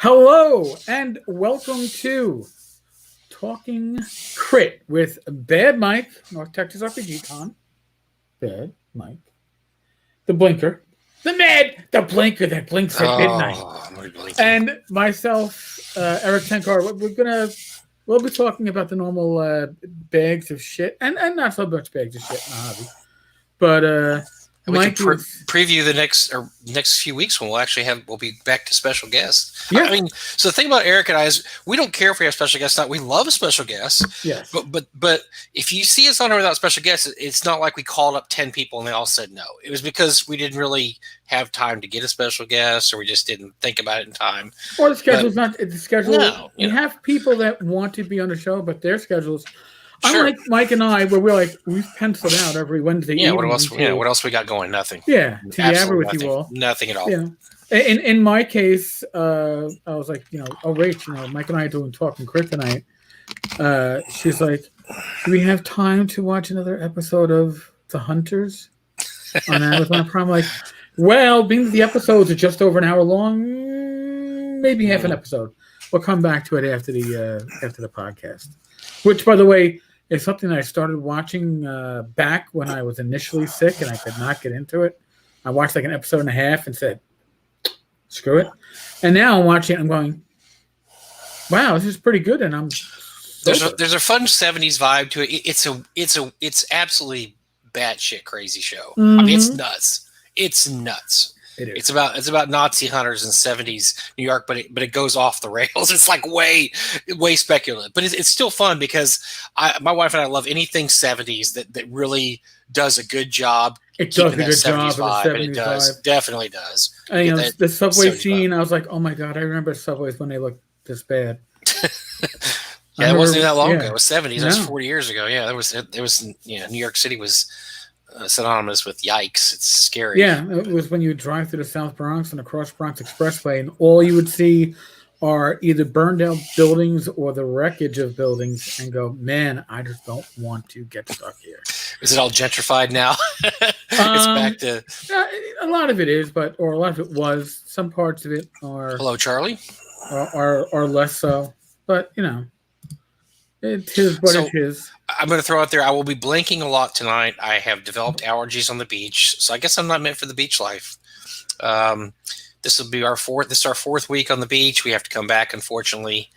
Hello and welcome to Talking Crit with Bad Mike, North Texas RPG Con. Bad Mike. The Blinker. The Blinker that blinks at midnight. And myself, Eric Tenkar. We'll be talking about the normal bags of shit and not so much bags of shit in the hobby. But we can preview the next few weeks when we'll be back to special guests. Yeah. I mean, so the thing about Eric and I is we don't care if we have special guests. We love special guests. Yes. But if you see us on here without special guests, it's not like we called up 10 people and they all said no. It was because we didn't really have time to get a special guest, or we just didn't think about it in time. Or the schedule's not the schedule. No, we have people that want to be on the show, but their schedules. Sure. Unlike Mike and I, where we've penciled out every Wednesday. Yeah, what else we got going? Nothing. Yeah, to yabber with you all. Nothing at all. Yeah. In my case, I was like, oh Rach, Mike and I are doing Talking Crit tonight. She's like, do we have time to watch another episode of The Hunters on Amazon Prime? I'm like, well, being that the episodes are just over an hour long, maybe half an episode. We'll come back to it after the podcast. Which, by the way, is something that I started watching back when I was initially sick and I could not get into it. I watched like an episode and a half and said, screw it. And now I'm watching it and I'm going, wow, this is pretty good. And I'm there's a fun 70s vibe to it. It's absolutely batshit crazy show. Mm-hmm. I mean, it's nuts. It's nuts. It is. It's about Nazi hunters in 70s New York, but it goes off the rails. It's like way speculative, but it's still fun because my wife and I love anything 70s that really does a good job. It does a that good 70s job, vibe, and it does, definitely does. And, the subway scene, I was like, oh my god, I remember subways when they looked this bad. Yeah, it wasn't that long ago. It was 70s. No. It was 40 years ago. Yeah, it was. New York City was synonymous with yikes. It's scary. Yeah, it was when you would drive through the South Bronx and the Cross Bronx Expressway, and all you would see are either burned out buildings or the wreckage of buildings, and go, man, I just don't want to get stuck here. Is it all gentrified now? It's back to a lot of it is, or a lot of it was. Some parts of it are. Hello, Charlie. Are less so, but it is what it is. I'm going to throw out there, I will be blinking a lot tonight. I have developed allergies on the beach, so I guess I'm not meant for the beach life. This will be our fourth week on the beach. We have to come back, unfortunately.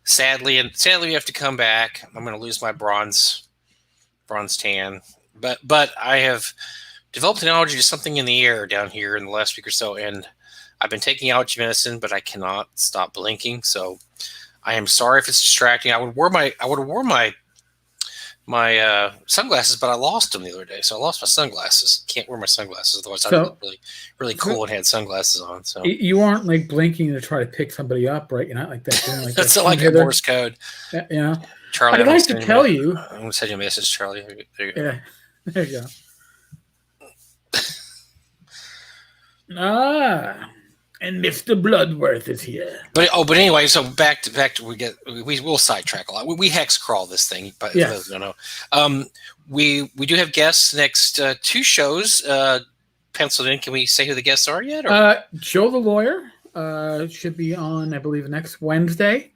Sadly, we have to come back. I'm going to lose my bronze tan. But I have developed an allergy to something in the air down here in the last week or so, and I've been taking allergy medicine, but I cannot stop blinking. So I am sorry if it's distracting. I would have worn my sunglasses, but I lost them the other day, so I lost my sunglasses. Can't wear my sunglasses, otherwise I'd look really cool and had sunglasses on. So you aren't like blinking to try to pick somebody up, right? You're not like that. Doing like that's not like a Morse code. Yeah, Charlie. I'd like to tell you. I'm going to send you a message, Charlie. There you go. Yeah, there you go. And Mr. Bloodworth is here. But anyway, so back to we'll sidetrack a lot. We hex crawl this thing, but yes. For those who don't know. We do have guests next two shows penciled in. Can we say who the guests are yet? Joe the lawyer should be on, I believe, next Wednesday.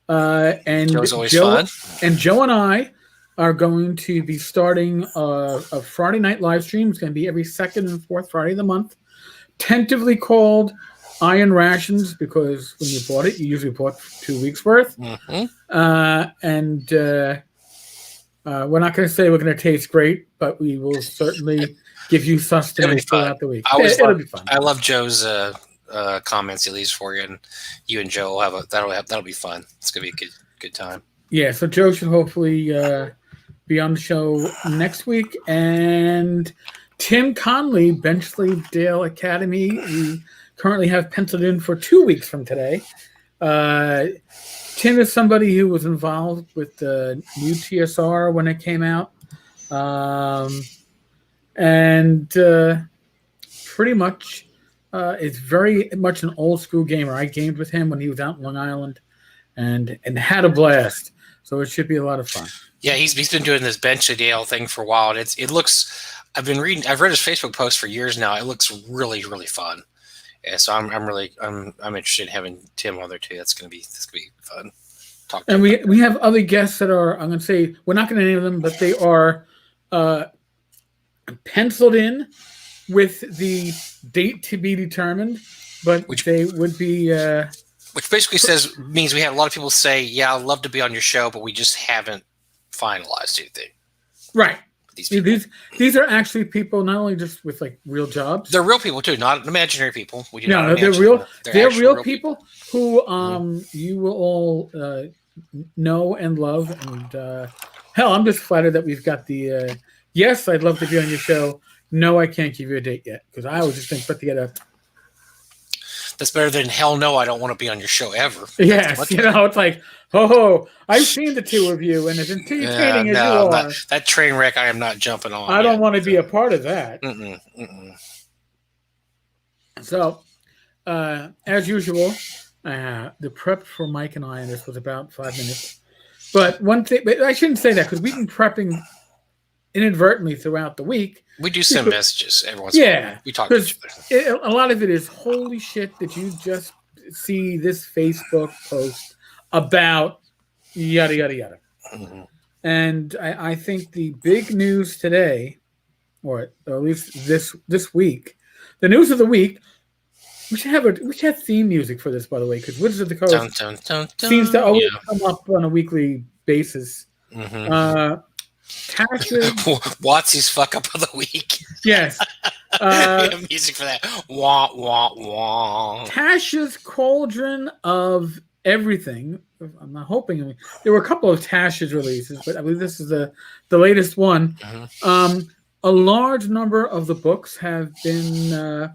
And Joe's always fun. And Joe and I are going to be starting a Friday night live stream. It's going to be every second and fourth Friday of the month. Tentatively called Iron Rations, because when you bought it, you usually bought 2 weeks worth. Mm-hmm. And we're not going to say we're going to taste great, but we will certainly give you sustenance throughout the week. It'll be fun. I love Joe's comments he leaves for you, and you and Joe will that'll be fun. It's going to be a good time. Yeah, so Joe should hopefully be on the show next week, and Tim Conley, Benchley-Dale Academy. We currently have penciled in for 2 weeks from today. Tim is somebody who was involved with the new TSR when it came out. And pretty much is very much an old school gamer. I gamed with him when he was out in Long Island and had a blast. So it should be a lot of fun. Yeah, he's been doing this Benchley-Dale thing for a while, and it looks. I've read his Facebook post for years now. It looks really, really fun. Yeah, so I'm interested in having Tim on there too. That's gonna be fun. Talk to And him. we have other guests that are, I'm going to say, we're not going to name them, but they are uh, penciled in with the date to be determined, but they would be. Which basically means we had a lot of people say, "Yeah, I'd love to be on your show, but we just haven't finalized anything." Right. These are actually people not only just with like real jobs. They're real people too, not imaginary people. We do no, not they're real. They're real people who you will all know and love. And hell, I'm just flattered that we've got the yes, I'd love to be on your show. No, I can't give you a date yet because I was just going to put together. That's better than hell no, I don't want to be on your show ever. Yes, it's like, oh, I've seen the two of you, and as entertaining as you are, that train wreck I am not jumping on. I don't want to be a part of that. So, as usual, the prep for Mike and I, and this was about 5 minutes. But one thing, but I shouldn't say that because we've been prepping inadvertently throughout the week. We do send messages every once in a while. We talk to each other. A lot of it is, holy shit, did you just see this Facebook post about yada, yada, yada. Mm-hmm. And I think the big news today, or at least this week, the news of the week, we should have theme music for this, by the way, because Wizards of the Coast seems to always come up on a weekly basis. Mm-hmm. Tasha's WotC's fuck up of the week. Yes. Music for that. Wah, wah, wah. Tasha's Cauldron of Everything. I'm not hoping. There were a couple of Tasha's releases, but I believe this is the latest one. Mm-hmm. A large number of the books have been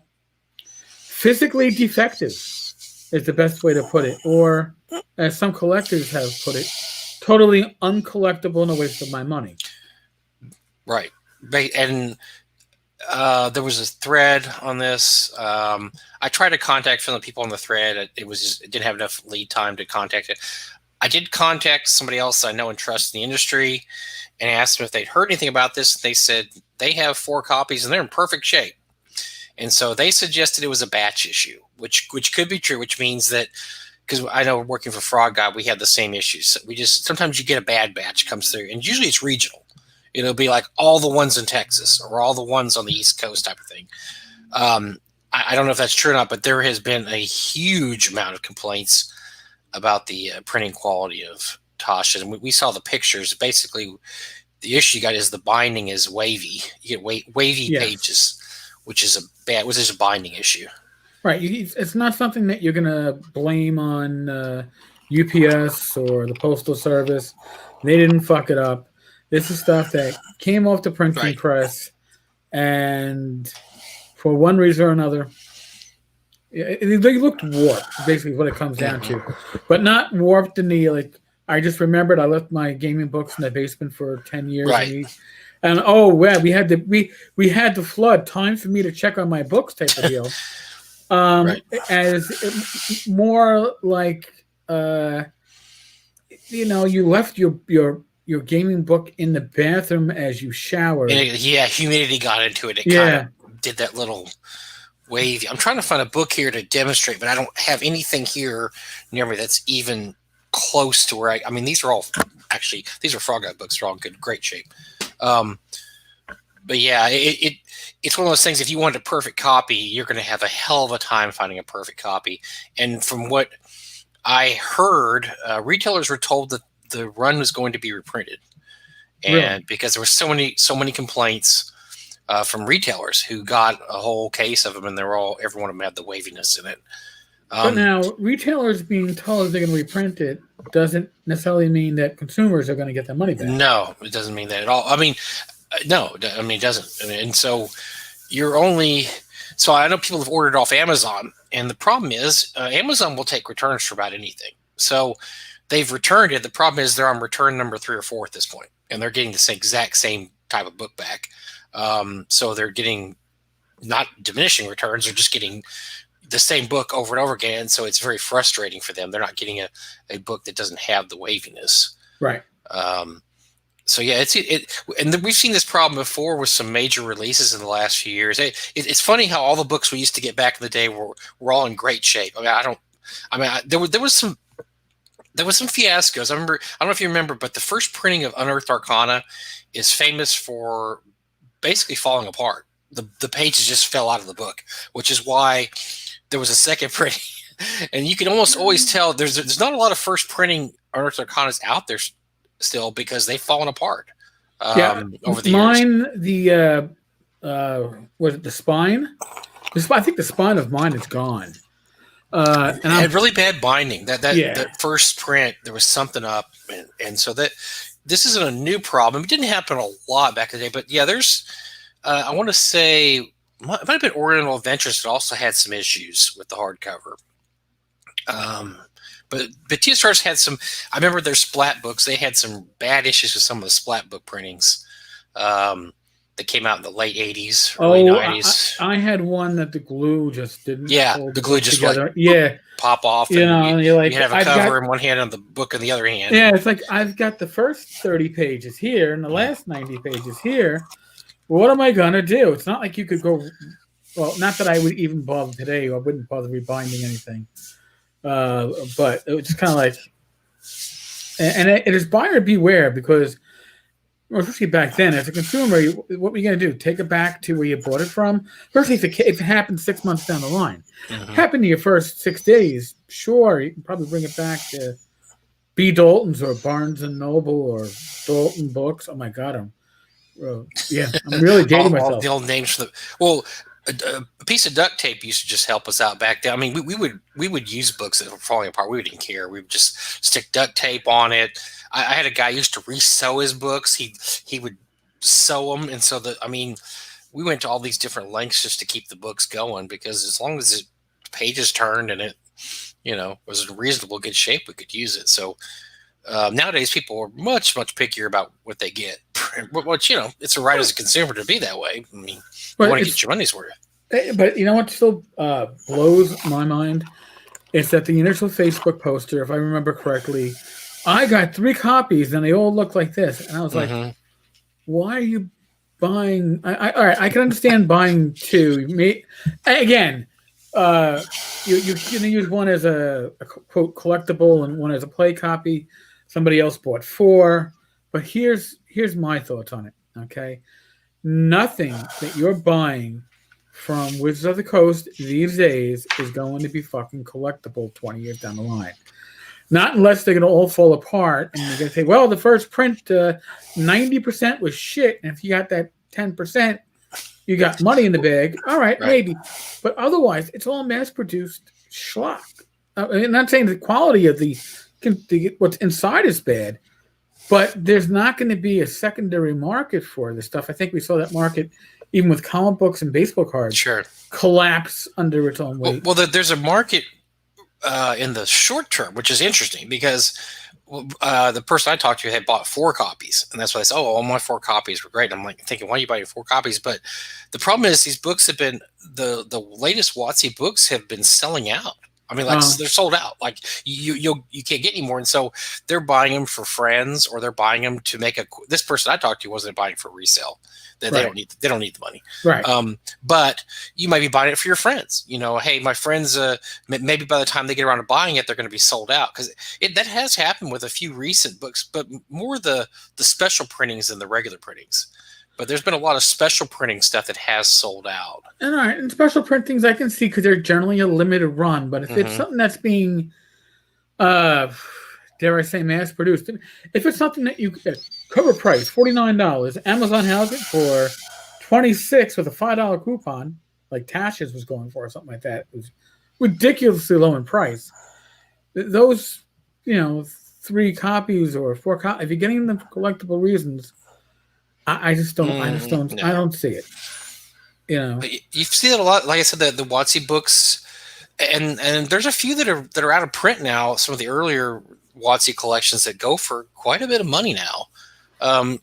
physically defective, is the best way to put it. Or, as some collectors have put it, totally uncollectible and a waste of my money. Right. And there was a thread on this. I tried to contact some of the people on the thread. It didn't have enough lead time to contact it. I did contact somebody else I know and trust in the industry and asked them if they'd heard anything about this. They said they have 4 copies and they're in perfect shape. And so they suggested it was a batch issue, which could be true, which means that, because I know working for Frog God, we have the same issues. Sometimes you get a bad batch comes through, and usually it's regional. It'll be like all the ones in Texas or all the ones on the East Coast type of thing. I don't know if that's true or not, but there has been a huge amount of complaints about the printing quality of Tasha. And we saw the pictures. Basically, the issue you got is the binding is wavy. You get wavy pages, which is a binding issue. Right. It's not something that you're going to blame on UPS or the Postal Service. They didn't fuck it up. This is stuff that came off the printing press, and for one reason or another, they looked warped, basically what it comes down to. But not warped in the, like, I just remembered I left my gaming books in the basement for 10 years. Right. And we had the flood. Time for me to check on my books type of deal. As more like you left your gaming book in the bathroom as you showered. Humidity got into it. It kind of did that little wave. I'm trying to find a book here to demonstrate, but I don't have anything here near me that's even close to where these are Frog God books. They're all in great shape. But yeah, it's one of those things. If you want a perfect copy, you're going to have a hell of a time finding a perfect copy. And from what I heard, retailers were told that the run was going to be reprinted, and because there were so many complaints from retailers who got a whole case of them, and every one of them had the waviness in it. But now, retailers being told they're going to reprint it doesn't necessarily mean that consumers are going to get their money back. No, it doesn't mean that at all. No, it doesn't. And so so I know people have ordered off Amazon, and the problem is Amazon will take returns for about anything. So they've returned it. The problem is they're on return number 3 or 4 at this point, and they're getting the exact same type of book back. So they're getting not diminishing returns; they're just getting the same book over and over again. So it's very frustrating for them. They're not getting a book that doesn't have the waviness. Right. So yeah, and we've seen this problem before with some major releases in the last few years. It's funny how all the books we used to get back in the day were all in great shape. There was some fiascos. I don't know if you remember, but the first printing of Unearthed Arcana is famous for basically falling apart. The pages just fell out of the book, which is why there was a second printing. And you can almost always tell there's not a lot of first printing Unearthed Arcanas out there still because they've fallen apart over the years. Was it the spine? I think the spine of mine is gone. And it had really bad binding. That first print, there was something up, and so that this isn't a new problem. It didn't happen a lot back in the day, but yeah, there's. I want to say it might have been Oriental Adventures that also had some issues with the hardcover. But TSR's had some. I remember their Splat books. They had some bad issues with some of the Splat book printings that came out in the late '80s, early '90s. I had one that the glue just didn't. Yeah, the glue just together. Pop off. You know, you're like, you have a cover in one hand and the book in the other hand. Yeah, it's like I've got the first 30 pages here and the last 90 pages here. What am I gonna do? It's not like you could go. Well, not that I would even bother today. I wouldn't bother rebinding anything. But it was just kind of like, and it is buyer beware because, especially back then, as a consumer, what were you going to do? Take it back to where you bought it from? Especially if it happens 6 months down the line. Happened to your first 6 days, sure, you can probably bring it back to B. Dalton's or Barnes and Noble or Dalton Books. Oh my God, I'm really dating myself. All the old names for a piece of duct tape used to just help us out back then. I mean, we would use books that were falling apart. We didn't care. We would just stick duct tape on it. I had a guy who used to re-sew his books. He would sew them, and so we went to all these different lengths just to keep the books going because as long as the pages turned and it, was in reasonable good shape, we could use it. So nowadays people are much pickier about what they get. Which it's a right as a consumer to be that way. I mean. You want to get your money's worth. But you know what still blows my mind? It's that the initial Facebook poster, if I remember correctly, I got 3 copies and they all look like this. And I was like, why are you buying? All right, I can understand buying 2. Again, you're going to use one as a quote collectible and one as a play copy. Somebody else bought 4. But here's my thoughts on it, okay? Nothing that you're buying from Wizards of the Coast these days is going to be fucking collectible 20 years down the line. Not unless they're going to all fall apart and you're going to say, well, the first print, 90% was shit. And if you got that 10%, you got money in the bag. All right, maybe. But otherwise, it's all mass-produced schlock. I'm not saying the quality of what's inside is bad. But there's not going to be a secondary market for this stuff. I think we saw that market, even with comic books and baseball cards, collapse under its own weight. Well, there's a market in the short term, which is interesting because the person I talked to had bought 4 copies. And that's why they said, all my 4 copies were great. And I'm like thinking, why are you buying 4 copies? But the problem is these books have been, the latest WotC books have been selling out. I mean, they're sold out. Like you can't get any more, and so they're buying them for friends, or they're buying them to make this person I talked to wasn't buying for resale. They don't need the money. Right. But you might be buying it for your friends. Hey, my friends. Maybe by the time they get around to buying it, they're going to be sold out because that has happened with a few recent books, but more the special printings than the regular printings. But there's been a lot of special printing stuff that has sold out. All right, and special printings I can see because they're generally a limited run. But if it's something that's being, dare I say, mass produced, if it's something that you cover price $49, Amazon has it for $26 with a $5 coupon, like Tasha's was going for, or something like that. It was ridiculously low in price. Those, 3 copies or 4 copies, if you're getting them for collectible reasons. I just don't. No. I don't see it. You see it a lot. Like I said, the WotC books, and there's a few that are out of print now. Some of the earlier WotC collections that go for quite a bit of money now.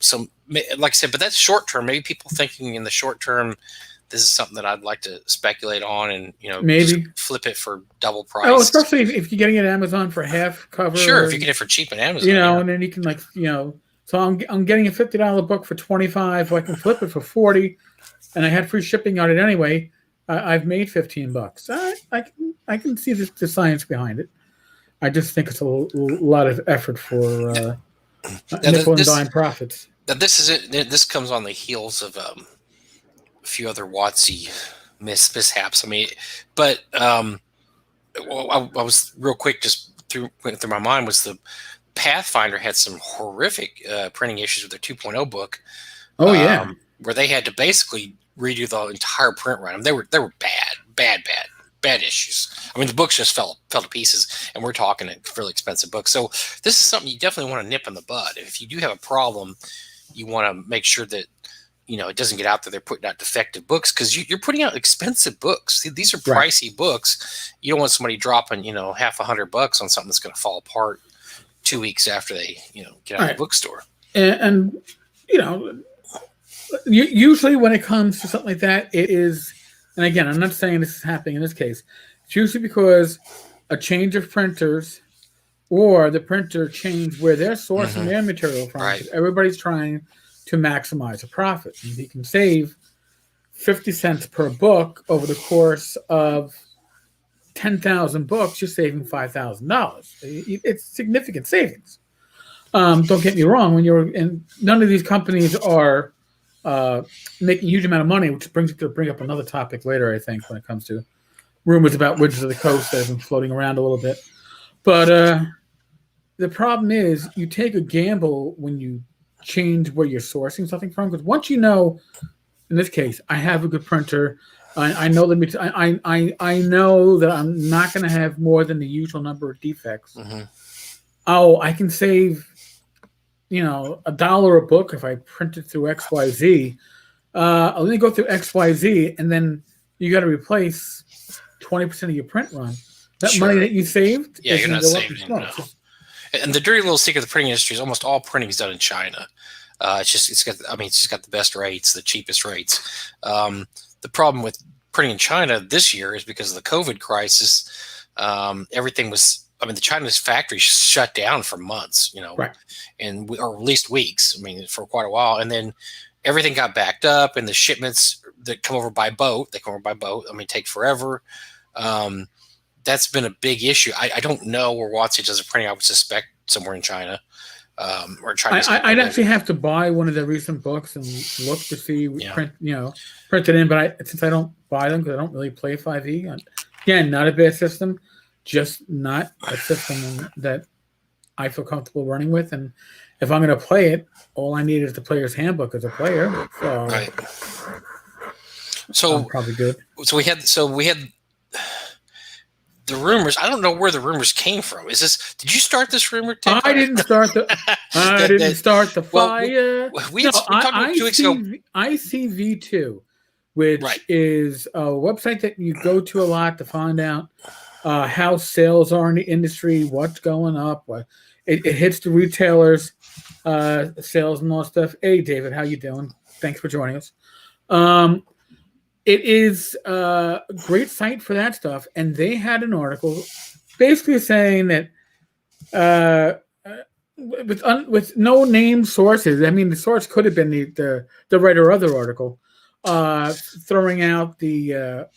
So, like I said, but that's short term. Maybe people thinking in the short term, this is something that I'd like to speculate on, and maybe flip it for double price. Oh, especially if you're getting it at Amazon for half cover. Sure, if you get it for cheap at Amazon, and then you can So I'm getting a $50 book for $25. So I can flip it for $40, and I had free shipping on it anyway. I've made $15. I can see the science behind it. I just think it's a lot of effort for nickel and dime profits. This is it. This comes on the heels of a few other WotC mishaps. I mean, but I was real quick. Just went through my mind was the Pathfinder had some horrific printing issues with their 2.0 book. Oh yeah, where they had to basically redo the entire print run. I mean, they were bad issues. I mean, the books just fell to pieces, and we're talking a fairly expensive book. So this is something you definitely want to nip in the bud. If you do have a problem, you want to make sure that it doesn't get out there. They're putting out defective books because you're putting out expensive books. These are pricey books. You don't want somebody dropping half $100 on something that's going to fall apart 2 weeks after they get out of the bookstore. And usually when it comes to something like that, it is. And again, I'm not saying this is happening in this case. It's usually because a change of printers or the printer changed where they're sourcing their material from. Right. Everybody's trying to maximize a profit. And if you can save 50 cents per book over the course of 10,000 books, you're saving $5,000. It's significant savings. Don't get me wrong. None of these companies are making a huge amount of money, which brings to bring up another topic later, I think, when it comes to rumors about Wizards of the Coast that have been floating around a little bit. But the problem is you take a gamble when you change where you're sourcing something from, because once in this case, I have a good printer. I know I know that I'm not going to have more than the usual number of defects. Oh, I can save $1 a book if I print it through XYZ. Let me go through XYZ, and then you got to replace 20% of your print run. That money that you saved, you're not saving it. No. And the dirty little secret of the printing industry is almost all printing is done in China. It's just got the best rates, the cheapest rates. The problem with printing in China this year is because of the COVID crisis. Everything was. I mean, the China's factory shut down for months, or at least weeks. I mean, for quite a while, and then everything got backed up, and the shipments that come over by boat, I mean, take forever. That's been a big issue. I don't know where WotC does a printing. I would suspect somewhere in China. Or Chinese. I'd actually have to buy one of the recent books and look to see print it in. But since I don't buy them because I don't really play 5e, again, not a bad system. Just not a system that I feel comfortable running with. And if I'm going to play it, all I need is the player's handbook as a player. So I'm probably good. So we had the rumors. I don't know where the rumors came from. Did you start this rumor, Tenkar? I didn't start the fire. We talked about 2 weeks ago. ICV2, which is a website that you go to a lot to find out how sales are in the industry, what's going up. It hits the retailers, sales and all that stuff. Hey, David, how you doing? Thanks for joining us. It is a great site for that stuff, and they had an article basically saying that with no named sources. I mean, the source could have been the writer of the article, throwing out the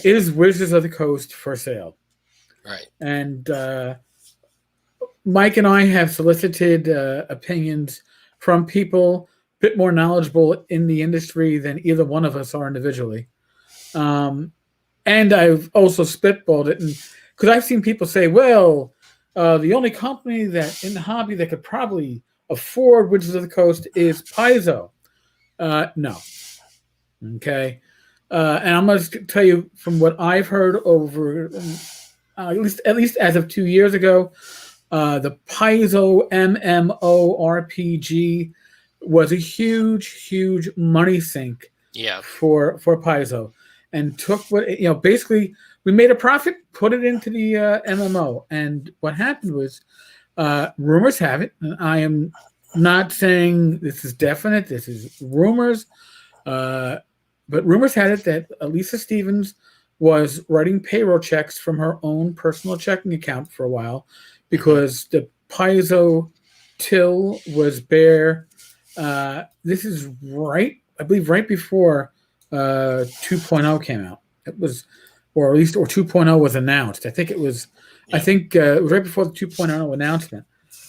is Wizards of the Coast for sale? Right. And Mike and I have solicited opinions from people a bit more knowledgeable in the industry than either one of us are individually. And I've also spitballed it, because I've seen people say, well, the only company that in the hobby that could probably afford Wizards of the Coast is Paizo. No. Okay. And I'm going to tell you from what I've heard over at least as of 2 years ago, the Paizo MMORPG was a huge money sink for Paizo, and took basically we made a profit, put it into the MMO, and what happened was rumors have it, and I am not saying this is definite, this is rumors, but rumors had it that Elisa Stevens was writing payroll checks from her own personal checking account for a while, because the Paizo Till was bare. This is I believe, right before 2.0 came out. It was, or at least, or 2.0 was announced. I think it was. Yeah. I think it was right before the 2.0 announcement,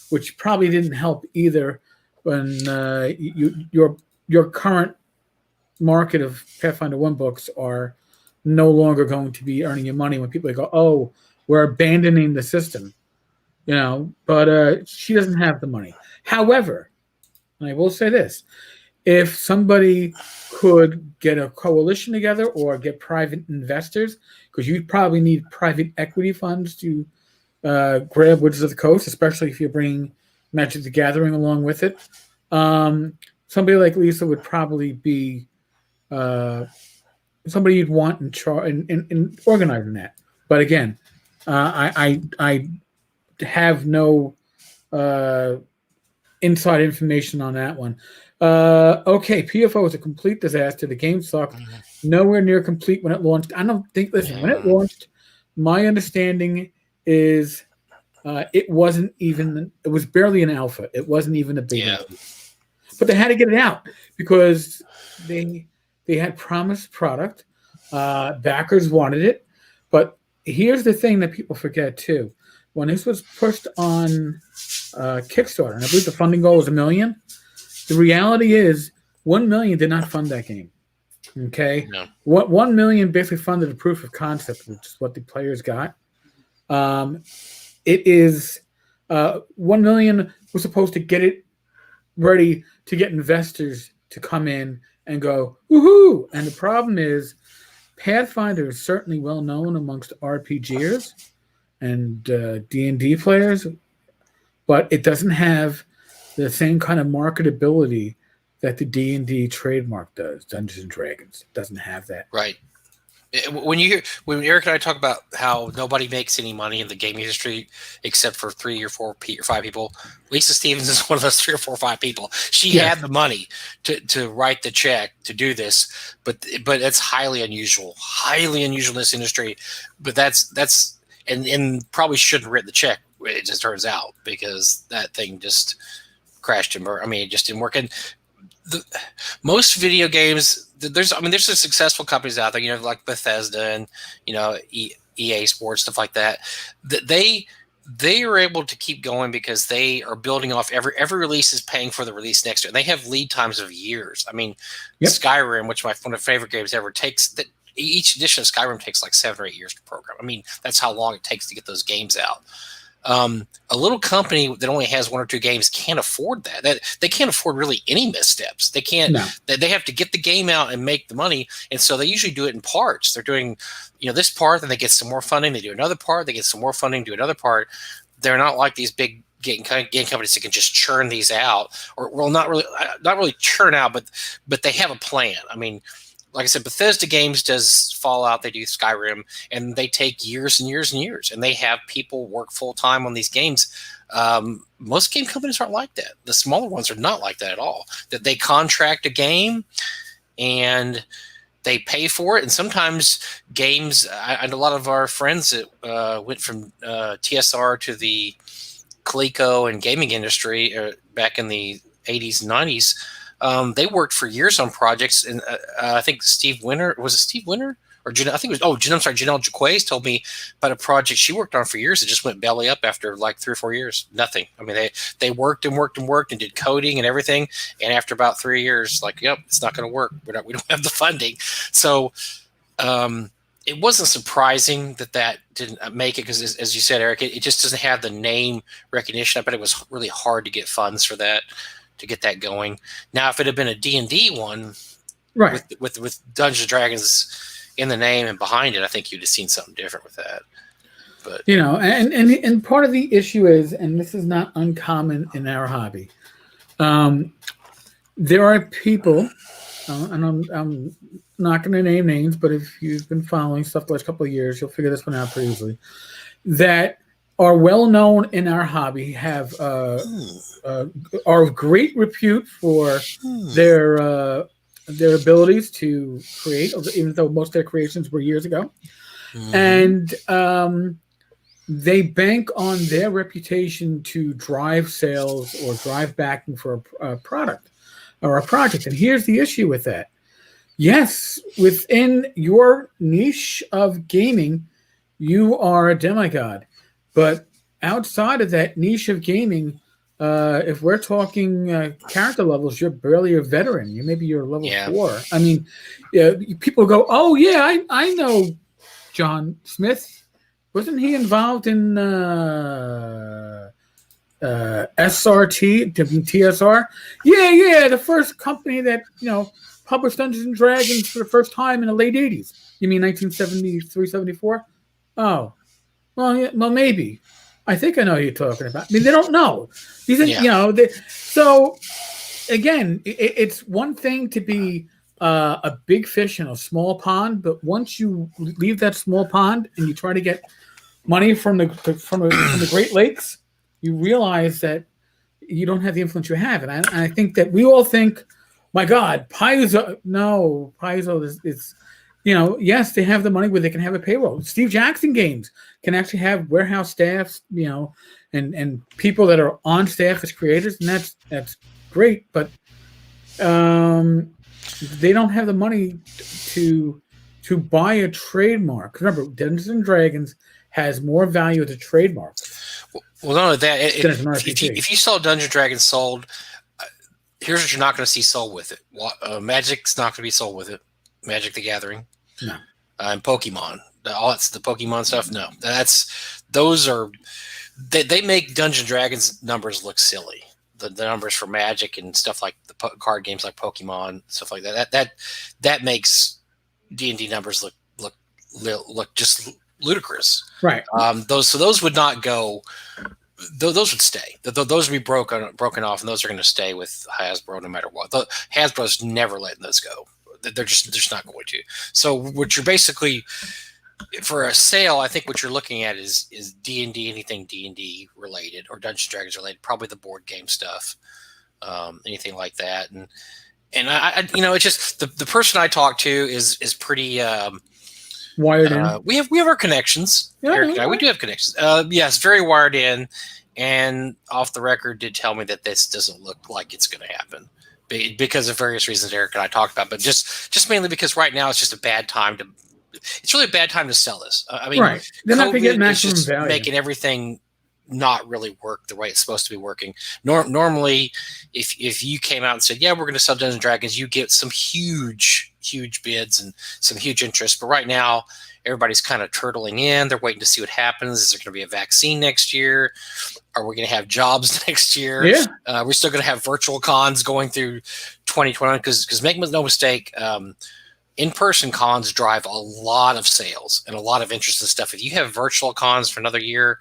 which probably didn't help either. When your current market of Pathfinder 1 books are no longer going to be earning you money when people go, oh, we're abandoning the system, but she doesn't have the money. However, and I will say this, if somebody could get a coalition together or get private investors, because you probably need private equity funds to grab Wizards of the Coast, especially if you're bringing Magic the Gathering along with it. Somebody like Lisa would probably be somebody you'd want in organizing that. But again, I have no inside information on that one. Okay, PFO was a complete disaster. The game sucked. Nowhere near complete when it launched. I don't think. Listen, when it launched, my understanding is it wasn't even. It was barely an alpha. It wasn't even a beta. But they had to get it out because they had promised product. Backers wanted it. But here's the thing that people forget too. When this was pushed on Kickstarter, and I believe the funding goal was $1 million, the reality is $1 million did not fund that game. Okay? No. What $1 million basically funded a proof of concept, which is what the players got. It is $1 million was supposed to get it ready to get investors to come in and go, woohoo! And the problem is Pathfinder is certainly well known amongst RPGers and D&D players, but it doesn't have the same kind of marketability that the D&D trademark does. Dungeons and Dragons doesn't have that. Right. When Eric and I talk about how nobody makes any money in the gaming industry except for 3 or 4 or 5 people, Lisa Stevens is one of those 3 or 4 or 5 people. She had the money to write the check to do this, but it's highly unusual in this industry. But that's and probably shouldn't have written the check. It just turns out because that thing just crashed and burned. I mean, it just didn't work. And most video games, there's some successful companies out there, like Bethesda and EA Sports, stuff like that. They are able to keep going because they are building off every release is paying for the release next year. And they have lead times of years. I mean, Skyrim, which one of my favorite games ever, each edition of Skyrim takes like 7 or 8 years to program. I mean, that's how long it takes to get those games out. A little company that only has 1 or 2 games can't afford that. They can't afford really any missteps. They can't. No. They have to get the game out and make the money, and so they usually do it in parts. They're doing, this part, then they get some more funding. They do another part. They get some more funding. Do another part. They're not like these big game companies that can just churn these out, or not really churn out, but they have a plan. I mean, like I said, Bethesda Games does Fallout. They do Skyrim, and they take years and years and years, and they have people work full time on these games. Most game companies aren't like that. The smaller ones are not like that at all. That they contract a game, and they pay for it. And sometimes games, and a lot of our friends that went from TSR to the Coleco and gaming industry back in the 80s and 90s. They worked for years on projects, and I think Steve Winter, was it Steve Winter? Or Janelle Jaquays told me about a project she worked on for years. It just went belly up after like 3 or 4 years. Nothing. I mean, they worked and worked and worked and did coding and everything. And after about 3 years, like, yep, it's not going to work. We don't have the funding. So it wasn't surprising that didn't make it because, as you said, Eric, it just doesn't have the name recognition. I bet it was really hard to get funds for that, to get that going. Now, if it had been a D&D one, right, with Dungeons and Dragons in the name and behind it, I think you'd have seen something different with that. But and part of the issue is, and this is not uncommon in our hobby, there are people, and I'm not going to name names, but if you've been following stuff the last couple of years, you'll figure this one out pretty easily, that are well known in our hobby, are of great repute for their abilities to create, even though most of their creations were years ago. And they bank on their reputation to drive sales or drive backing for a product or a project. And here's the issue with that. Yes, within your niche of gaming, you are a demigod. But outside of that niche of gaming, if we're talking character levels, you're barely a veteran. You're level 4. I mean, people go, "Oh yeah, I know John Smith. Wasn't he involved in SRT, TSR? Yeah, the first company that published Dungeons and Dragons for the first time in the late 80s. You mean 1973, 74? Oh, well, maybe. I think I know who you're talking about. I mean, they don't know. So again, it's one thing to be a big fish in a small pond, but once you leave that small pond and you try to get money from the Great Lakes, you realize that you don't have the influence you have. And I think that we all think, my God, Paizo. No, Paizo is yes, they have the money where they can have a payroll. Steve Jackson Games can actually have warehouse staffs, and people that are on staff as creators, and that's great. But they don't have the money to buy a trademark. Remember, Dungeons and Dragons has more value as a trademark. Well, not only that, if you saw Dungeons & Dragons sold, here's what you're not going to see sold with it. Magic's not going to be sold with it. Magic the Gathering. No. And Pokemon. All that's the Pokemon stuff. No. They make Dungeons & Dragons numbers look silly. The numbers for Magic and stuff like the card games like Pokemon, stuff like that. That makes D&D numbers look just ludicrous. Right. Those would not go. Those would stay. Those would be broken off, and those are going to stay with Hasbro no matter what. Hasbro's never letting those go. They're just not going to. So what you're basically, for a sale, I think what you're looking at is D&D, anything D&D related or Dungeons & Dragons related, probably the board game stuff, anything like that. And I it's just the person I talk to is pretty wired in. We have our connections. Yeah, Eric and I, we do have connections. Yes, very wired in, and off the record did tell me that this doesn't look like it's going to happen because of various reasons Eric and I talked about, but just mainly because right now it's just a bad time to. It's really a bad time to sell this. I mean, right. They're not going to get maximum value. Making everything not really work the way it's supposed to be working. Normally, if you came out and said, "Yeah, we're going to sell Dungeons and Dragons," you get some huge bids and some huge interest. But right now, everybody's kind of turtling in. They're waiting to see what happens. Is there going to be a vaccine next year? Are we going to have jobs next year? Yeah. We're still going to have virtual cons going through 2021 because make no mistake, in-person cons drive a lot of sales and a lot of interest in stuff. If you have virtual cons for another year,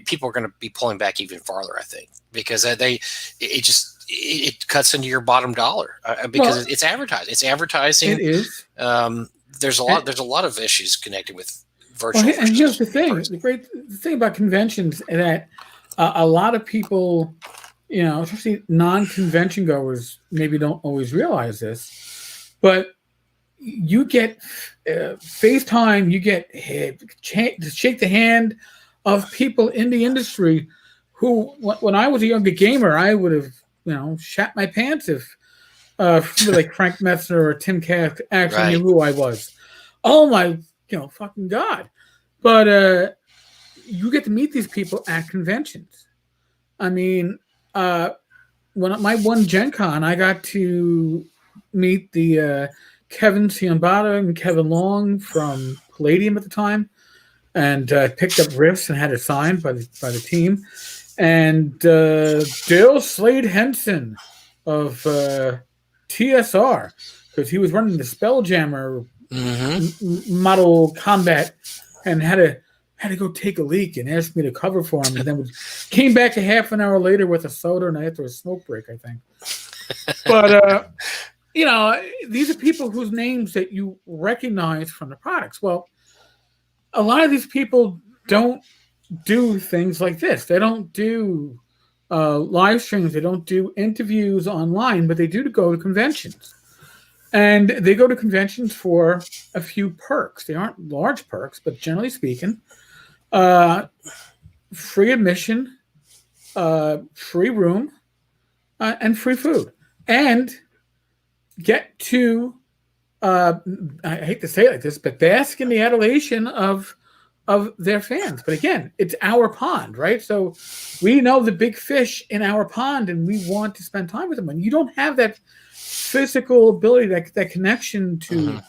people are going to be pulling back even farther, I think, because it cuts into your bottom dollar because it's advertising. It's advertising. It is. There's a lot of issues connected with virtual. Well, and here's the thing: the thing about conventions is that a lot of people, especially non-convention goers, maybe don't always realize this, but you get FaceTime, you get to shake the hand of people in the industry who, when I was a younger gamer, I would have, shat my pants if like Frank Metzner or Tim Kask actually knew who I was. Oh my, fucking God. But you get to meet these people at conventions. I mean, when at my one Gen Con, I got to meet the Kevin Ciambata and Kevin Long from Palladium at the time, and picked up riffs and had it signed by the team. And Dale Slade Henson of TSR, because he was running the Spelljammer model combat and had to go take a leak and asked me to cover for him, and then came back a half an hour later with a soda and after a smoke break, I think. But these are people whose names that you recognize from the products. Well, a lot of these people don't do things like this. They don't do live streams. They don't do interviews online, but they do go to conventions. And they go to conventions for a few perks. They aren't large perks, but generally speaking, Free admission, free room, and free food, and get to I hate to say it like this, but bask in the adulation of their fans. But again, it's our pond, right? So we know the big fish in our pond, and we want to spend time with them. And you don't have that physical ability, that connection to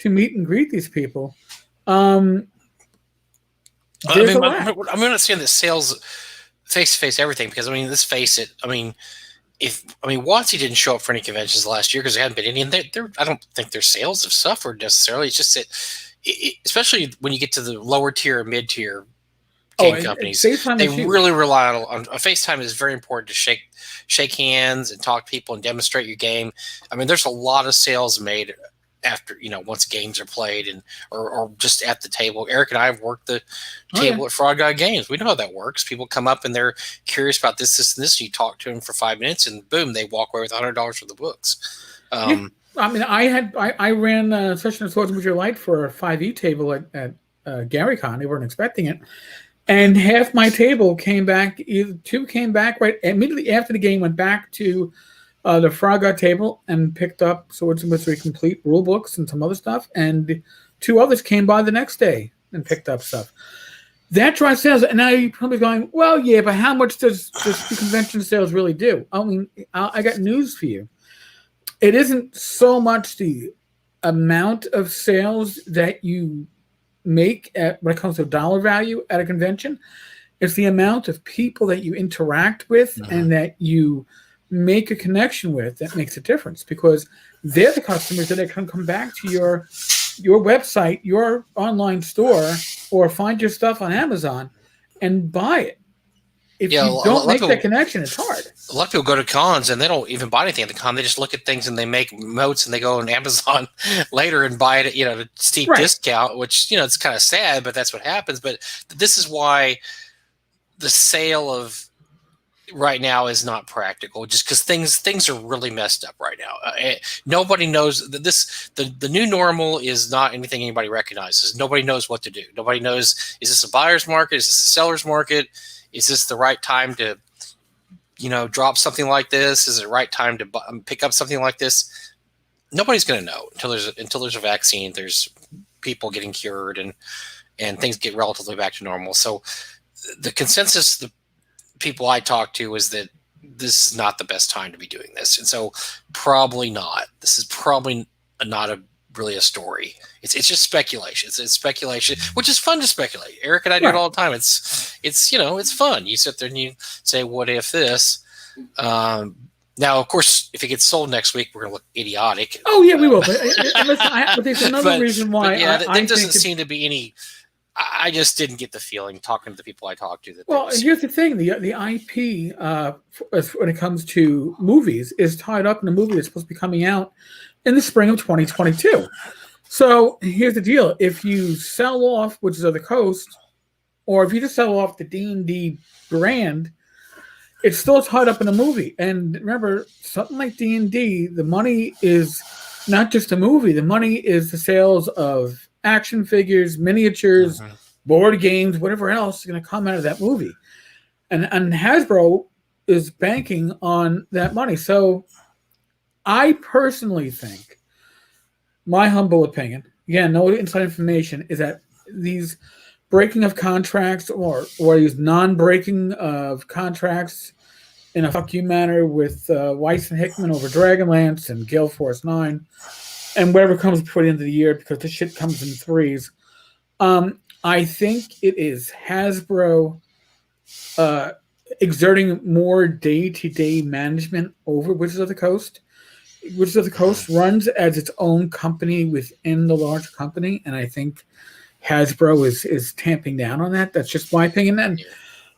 meet and greet these people. I'm not saying that sales face to face everything, because let's face it. WotC didn't show up for any conventions last year because there hadn't been any, and I don't think their sales have suffered necessarily. It's just that, especially when you get to the lower tier, mid tier game companies, they really rely on FaceTime. Is very important to shake hands and talk to people and demonstrate your game. There's a lot of sales made after, once games are played or just at the table. Eric and I have worked the table at Frog God Games. We know how that works. People come up and they're curious about this, and this. You talk to them for 5 minutes and boom, they walk away with $100 worth of books. I ran Session of Swords with Your Light for a 5e table at GaryCon. They weren't expecting it. And half my table came back, two came back right immediately after the game, went back to the Frog God table and picked up Swords and Wizardry Complete rule books and some other stuff. And two others came by the next day and picked up stuff. That drives sales. And now you're probably going, well, yeah, but how much does the convention sales really do? I got news for you. It isn't so much the amount of sales that you make when it comes to dollar value at a convention. It's the amount of people that you interact with and that you make a connection with that makes a difference, because they're the customers that can come back to your website, your online store, or find your stuff on Amazon and buy it. If you don't make that connection, it's hard. A lot of people go to cons and they don't even buy anything at the con. They just look at things and they make notes and they go on Amazon later and buy it at a steep discount, which it's kind of sad, but that's what happens. But this is why the sale of right now is not practical, just because things are really messed up right now. Nobody knows that the new normal is not anything anybody recognizes. Nobody knows what to do. Nobody knows, is this a buyer's market? Is this a seller's market? Is this the right time to drop something like this? Is it the right time to pick up something like this? Nobody's going to know until there's a vaccine, there's people getting cured, and things get relatively back to normal. So the consensus, the people I talk to, is that this is not the best time to be doing this. And so probably not. This is probably not really a story. It's just speculation. It's speculation, which is fun to speculate. Eric and I do it all the time. It's fun. You sit there and you say, what if this? Now, of course, if it gets sold next week, we're going to look idiotic. Oh, yeah, we will. But there's another reason why. There doesn't seem to be any. I just didn't get the feeling talking to the people I talked to. Here's the thing: the IP when it comes to movies is tied up in a movie that's supposed to be coming out in the spring of 2022. So here's the deal: if you sell off Wizards of the Coast, or if you just sell off the D&D brand, it's still tied up in a movie. And remember, something like D&D, the money is not just a movie. The money is the sales of action figures, miniatures, board games, whatever else is going to come out of that movie. And Hasbro is banking on that money. So I personally think, my humble opinion, again, no inside information, is that these breaking of contracts or these non-breaking of contracts in a fuck you manner with Weiss and Hickman over Dragonlance and Gale Force 9 and whatever comes before the end of the year, because this shit comes in threes. I think it is Hasbro exerting more day-to-day management over Wizards of the Coast. Wizards of the Coast runs as its own company within the larger company, and I think Hasbro is tamping down on that. That's just my opinion. And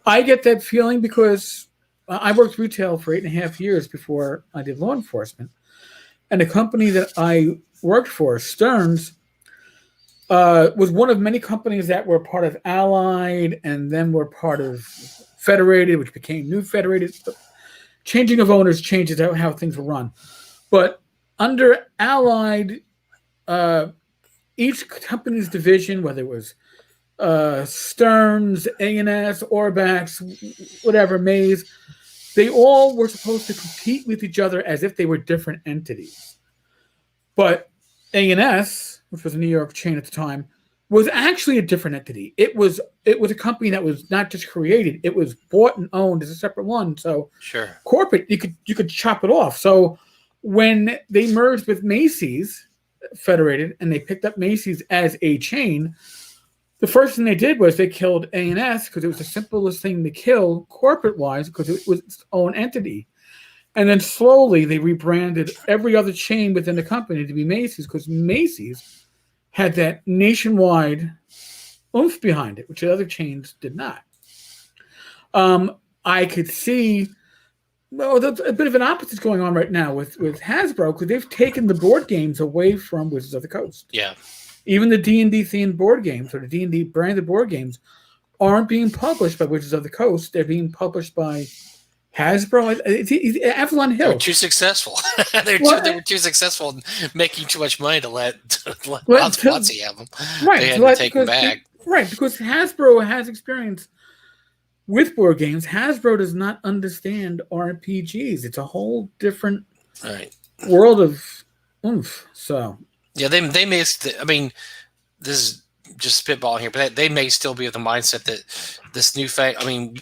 I get that feeling because I worked retail for 8.5 years before I did law enforcement. And the company that I worked for, Stearns, was one of many companies that were part of Allied and then were part of Federated, which became New Federated. Changing of owners changes how things were run. But under Allied, each company's division, whether it was Stearns, A&S, Orbax, whatever, Mays, they all were supposed to compete with each other as if they were different entities. But A&S, which was a New York chain at the time, was actually a different entity. It was a company that was not just created; it was bought and owned as a separate one. So, sure, corporate, you could chop it off. So, when they merged with Macy's Federated and they picked up Macy's as a chain, the first thing they did was they killed A&S because it was the simplest thing to kill corporate-wise because it was its own entity. And then slowly they rebranded every other chain within the company to be Macy's because Macy's had that nationwide oomph behind it, which the other chains did not. I could see there's a bit of an opposite going on right now with Hasbro because they've taken the board games away from Wizards of the Coast. Yeah. Even the D&D themed board games or the D&D branded board games aren't being published by Wizards of the Coast. They're being published by Hasbro. It's Avalon Hill. They're too successful. They were too successful in making too much money to let WotC have them. Right. They had to take them back. Right, because Hasbro has experience with board games. Hasbro does not understand RPGs. It's a whole different world of oomph. So yeah, they may. I mean, this is just spitballing here, but they may still be of the mindset that this new I mean,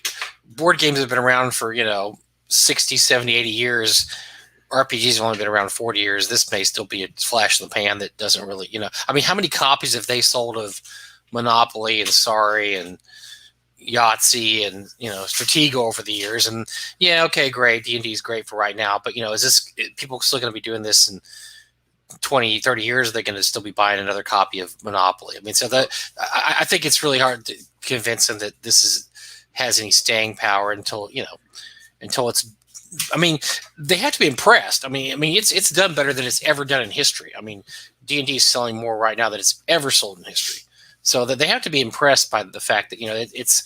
board games have been around for 60, 70, 80 years. RPGs have only been around 40 years. This may still be a flash in the pan that doesn't really, I mean, how many copies have they sold of Monopoly and Sorry and Yahtzee and Stratego over the years? And yeah, okay, great, D&D is great for right now, but is this people still going to be doing this in 20, 30 years? Are they going to still be buying another copy of Monopoly? I mean, so that I think it's really hard to convince them that this has any staying power until it's. I mean, they have to be impressed. I mean, it's done better than it's ever done in history. I mean, D&D is selling more right now than it's ever sold in history. So that they have to be impressed by the fact that it's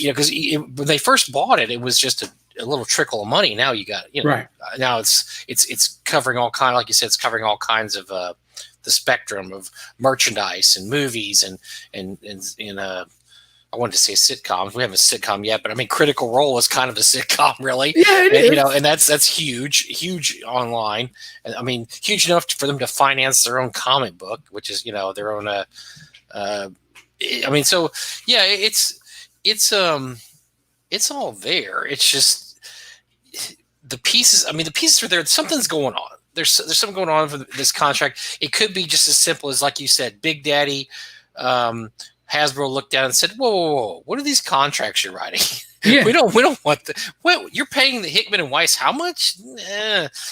because when they first bought it, it was just a little trickle of money. Now you got right. Now it's covering all kind, like you said, it's covering all kinds of the spectrum of merchandise and movies and I wanted to say sitcoms. We haven't a sitcom yet, but I mean, Critical Role is kind of a sitcom, really. Yeah, it is. And that's huge online. And I mean, huge enough for them to finance their own comic book, which is their own. I mean, so yeah, it's all there. It's just the pieces. I mean, the pieces are there. Something's going on. There's something going on for this contract. It could be just as simple as, like you said, Big Daddy. Hasbro looked down and said, whoa, what are these contracts you're writing? Yeah. we don't want what you're paying the Hickman and Weiss how much?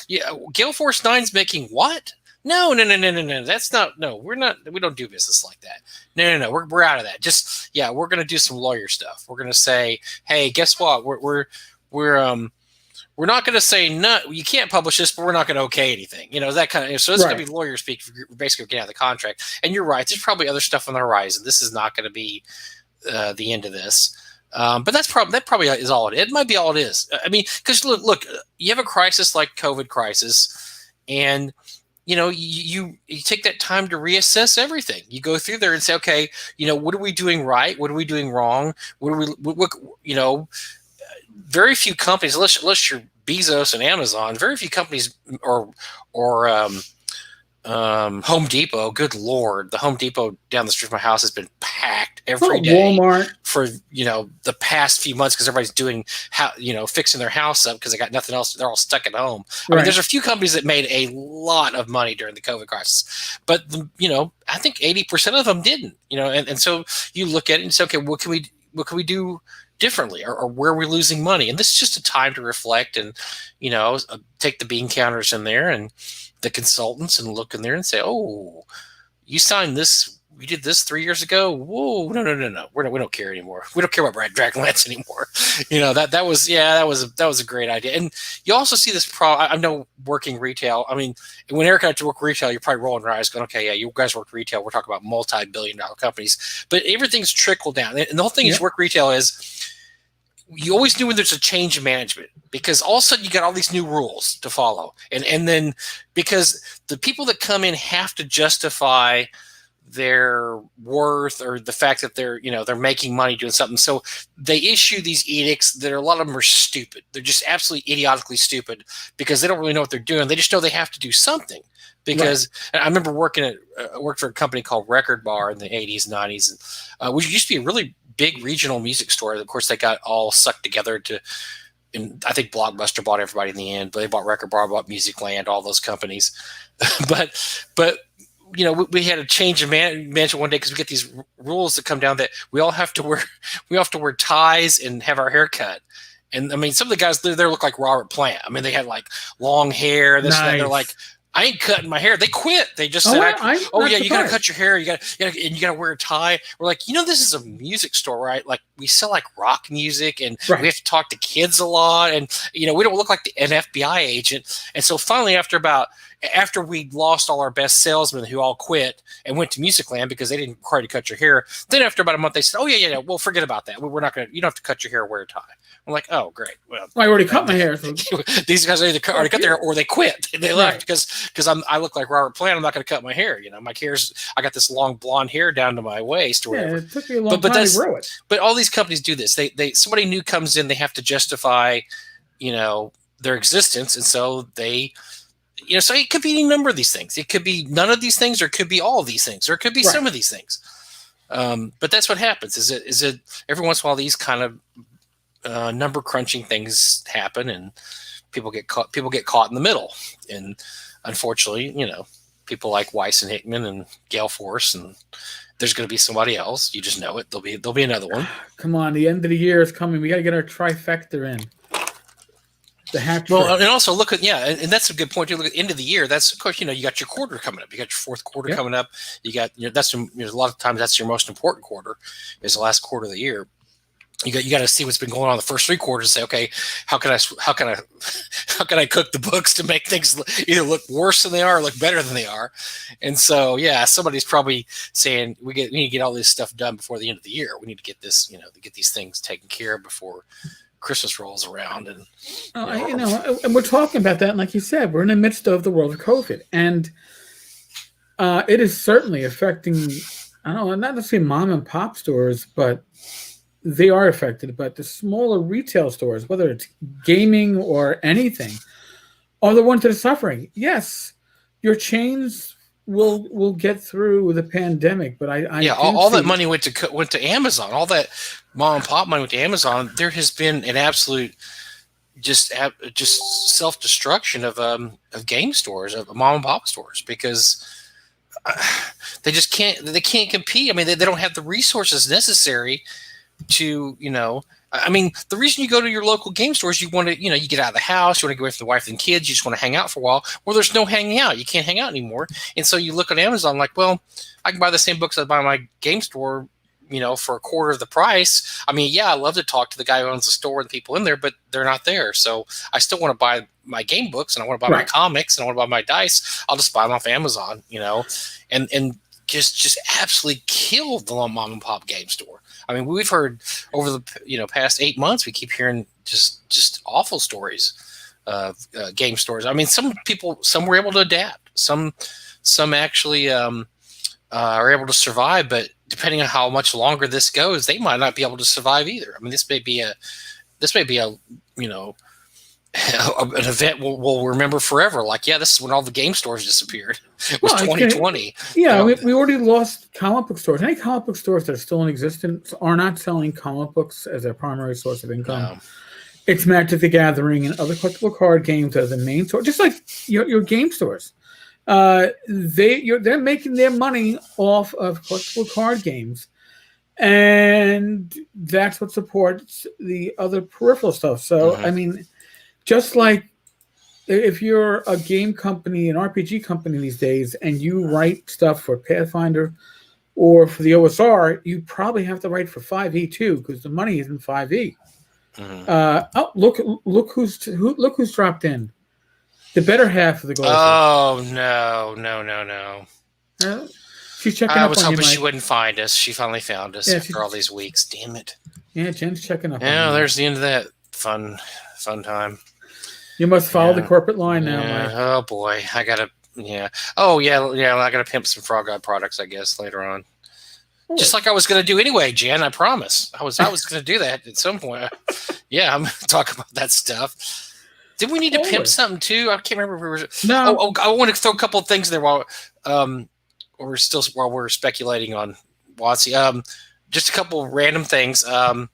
Yeah, Gale Force 9's making what? No. That's not, we don't do business like that. No. We're out of that. Just, we're going to do some lawyer stuff. We're going to say, hey, guess what? We're not going to say no. You can't publish this, but we're not going to okay anything. That kind of. So it's going to be lawyer speak. Basically, getting out of the contract. And you're right. There's probably other stuff on the horizon. This is not going to be the end of this. But that probably is all it is. It might be all it is. I mean, because look, you have a crisis like COVID crisis, and you take that time to reassess everything. You go through there and say, okay, what are we doing right? What are we doing wrong? Very few companies, unless you're Bezos and Amazon, very few companies or Home Depot. Good Lord, the Home Depot down the street from my house has been packed every day. Walmart for the past few months because everybody's doing fixing their house up because they got nothing else. They're all stuck at home. I mean, there's a few companies that made a lot of money during the COVID crisis, but I think 80% of them didn't. And so you look at it and say, okay, what can we do differently, or where are we losing money? And this is just a time to reflect and take the bean counters in there and the consultants and look in there and say, oh, you signed this, we did this 3 years ago. Whoa, no, we don't care anymore. We don't care about Dragonlance anymore. That was a great idea. And you also see this problem. I know working retail. I mean, when Eric got to work retail, you're probably rolling your eyes going, okay, yeah, you guys work retail. We're talking about multi-billion-dollar companies, but everything's trickled down. And the whole thing is work retail is, you always knew when there's a change in management because all of a sudden you got all these new rules to follow. And then because the people that come in have to justify their worth or the fact that they're making money doing something. So they issue these edicts that a lot of them are stupid. They're just absolutely idiotically stupid because they don't really know what they're doing. They just know they have to do something. Because I remember worked for a company called Record Bar in the 80s and 90s, which used to be a really big regional music store. Of course, they got all sucked together and I think Blockbuster bought everybody in the end, but they bought Record Bar, bought Musicland, all those companies. but we had a change of management one day because we get these rules that come down that we all have to wear ties and have our hair cut. And I mean, some of the guys there look like Robert Plant. I mean, they had like long hair. And that. They're like, I ain't cutting my hair. They quit. They just said, you got to cut your hair. You got to wear a tie. We're like, this is a music store, right? Like we sell like rock music and we have to talk to kids a lot. And, we don't look like an FBI agent. And so finally, after we lost all our best salesmen who all quit and went to Musicland because they didn't require to cut your hair. Then after about a month, they said, well, forget about that. We're not going to, you don't have to cut your hair or wear a tie. I'm like, oh, great. Well, I already cut my hair. So. These guys either already cut their hair or they quit. They left because I look like Robert Plant. I'm not going to cut my hair. My hair's, I got this long blonde hair down to my waist or whatever. It took me a long time to grow it. But all these companies do this. Somebody new comes in, they have to justify, their existence. And so they, so it could be any number of these things. It could be none of these things, or it could be all of these things, or it could be some of these things. But that's what happens. Is it every once in a while these kind of number crunching things happen, and people get caught in the middle. And unfortunately, people like Weiss and Hickman and Gale Force, and there's going to be somebody else. You just know it. There'll be another one. Come on, the end of the year is coming. We got to get our trifecta in. The hat trick. Well, and also look at and that's a good point. You look at the end of the year. That's of course you got your quarter coming up. You got your fourth quarter coming up. You got that's a lot of times that's your most important quarter, is the last quarter of the year. You got to see what's been going on in the first three quarters and say, okay, how can I cook the books to make things either look worse than they are or look better than they are? And so, somebody's probably saying we need to get all this stuff done before the end of the year. We need to get this, to get these things taken care of before Christmas rolls around. And and we're talking about that. And like you said, we're in the midst of the world of COVID, and it is certainly affecting. I don't know, not necessarily mom and pop stores, but they are affected. But the smaller retail stores, whether it's gaming or anything, are the ones that are suffering. Yes, your chains will get through the pandemic, but all that money went to Amazon. All that mom and pop money went to Amazon. There has been an absolute just self-destruction of game stores, of mom and pop stores, because they just can't compete. I mean, they don't have the resources necessary to, I mean, the reason you go to your local game stores, you want to, you get out of the house, you want to get away from the wife and kids, you just want to hang out for a while. Well, there's no hanging out. You can't hang out anymore. And so you look at Amazon like, well, I can buy the same books I buy in my game store, for a quarter of the price. I mean, I love to talk to the guy who owns the store and the people in there, but they're not there. So I still want to buy my game books, and I want to buy my comics, and I want to buy my dice. I'll just buy them off Amazon, and just absolutely killed the mom and pop game store. I mean, we've heard over the past 8 months, we keep hearing just awful stories of game stores. I mean, some were able to adapt. Some actually are able to survive, but depending on how much longer this goes, they might not be able to survive either. I mean, this may be a an event we'll remember forever. Like, this is when all the game stores disappeared. It was 2020. We already lost comic book stores. Any comic book stores that are still in existence are not selling comic books as their primary source of income. No. It's Magic the Gathering and other collectible card games as the main source, just like your game stores. They're making their money off of collectible card games, and that's what supports the other peripheral stuff. So, I mean, just like if you're a game company, an RPG company these days, and you write stuff for Pathfinder or for the OSR, you probably have to write for 5e too, because the money is in 5e. Look who's dropped in. The better half of the goal. Oh, no. She's checking up on you, I was hoping Mike. she wouldn't find us. She finally found us after all these weeks. Damn it. Yeah, Jen's checking up on you. Yeah, there's the end of that fun time. You must follow the corporate line now, Mike. Oh, boy. I got to Yeah. Oh, yeah. Yeah. I got to pimp some Frog Eye products, I guess, later on. Cool. Just like I was going to do anyway, Jen. I promise. I was going to do that at some point. Yeah, I'm going to talk about that stuff. Did we need to pimp something too? I can't remember if we were. No. Oh, I want to throw a couple of things there while we're speculating on WotC. Just a couple of random things. I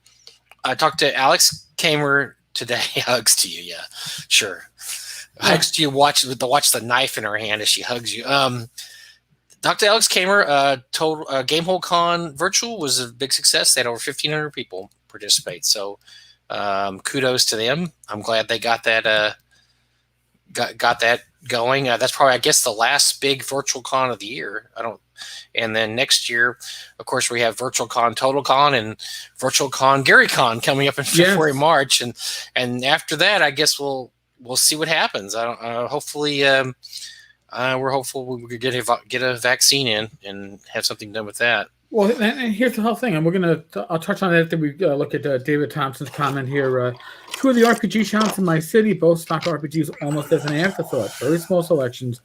talked to Alex Kamer today. Hugs to you, yeah, sure. Hugs to you. Watch the knife in her hand as she hugs you. Talked to Alex Kamer. Total Gamehole Con virtual was a big success. They had over 1,500 people participate. So kudos to them. I'm glad they got that got that going. That's probably, I guess, the last big virtual con of the year. And then next year, of course, we have Virtual Con, Total Con, and Virtual Con, Gary Con coming up in February, March, and after that, I guess we'll see what happens. Hopefully, we're hopeful we get a vaccine in and have something done with that. Well, and here's the whole thing, and I'll touch on that after we look at David Thompson's comment here. Two of the RPG shops in my city both stock RPGs almost as an afterthought. Very small selections.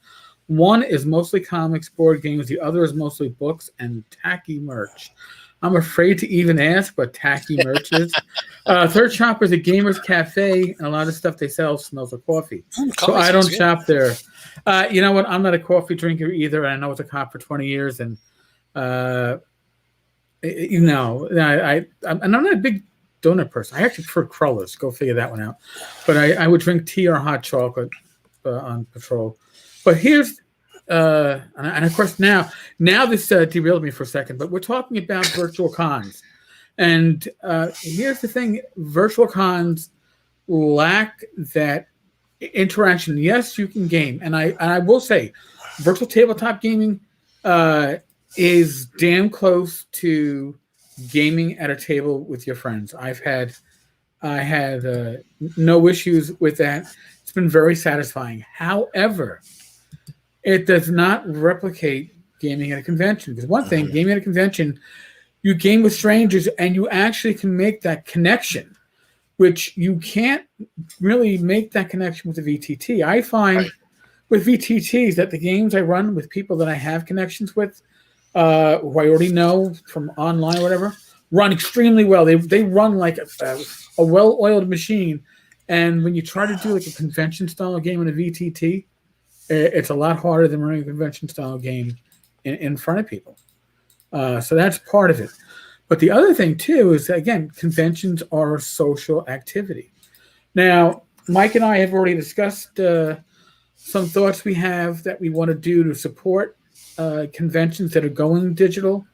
One is mostly comics, board games. The other is mostly books and tacky merch. I'm afraid to even ask what tacky merch is. Third shop is a gamer's cafe, and a lot of stuff they sell smells of coffee. So I don't shop there. You know what? I'm not a coffee drinker either. I know it's a cop for 20 years, and I'm not a big donut person. I actually prefer crullers. Go figure that one out. But I would drink tea or hot chocolate on patrol. But here's, and of course now this derailed me for a second, but we're talking about virtual cons. And here's the thing, virtual cons lack that interaction. Yes, you can game. And I will say, virtual tabletop gaming is damn close to gaming at a table with your friends. I had no issues with that. It's been very satisfying. However, it does not replicate gaming at a convention. Because one thing, gaming at a convention, you game with strangers and you actually can make that connection, which you can't really make that connection with the VTT. I find with VTTs that the games I run with people that I have connections with, who I already know from online or whatever, run extremely well. They run like a well-oiled machine. And when you try to do like a convention-style game in a VTT, it's a lot harder than running a convention-style game in front of people. So that's part of it. But the other thing, too, is, again, conventions are a social activity. Now, Mike and I have already discussed some thoughts we have that we want to do to support conventions that are going digital.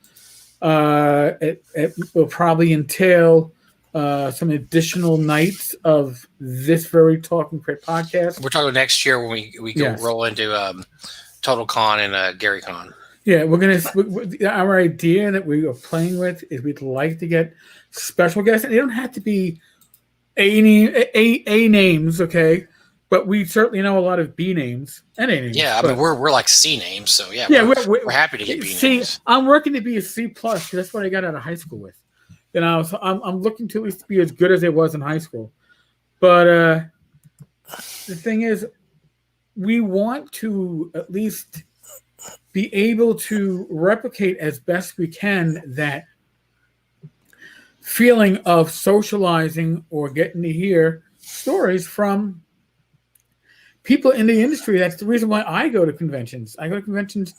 It will probably entail some additional nights of this very Talking Crit podcast. We're talking next year when we go roll into Total Con and Gary Con. Yeah, our idea that we are playing with is we'd like to get special guests, and they don't have to be A names, okay? But we certainly know a lot of B names and A names. Yeah, I mean we're like C names, so yeah, we're happy to get B names. I'm working to be a C plus. That's what I got out of high school with. You know, so I'm looking to at least be as good as it was in high school. But the thing is, we want to at least be able to replicate as best we can that feeling of socializing or getting to hear stories from people in the industry. That's the reason why I go to conventions. I go to conventions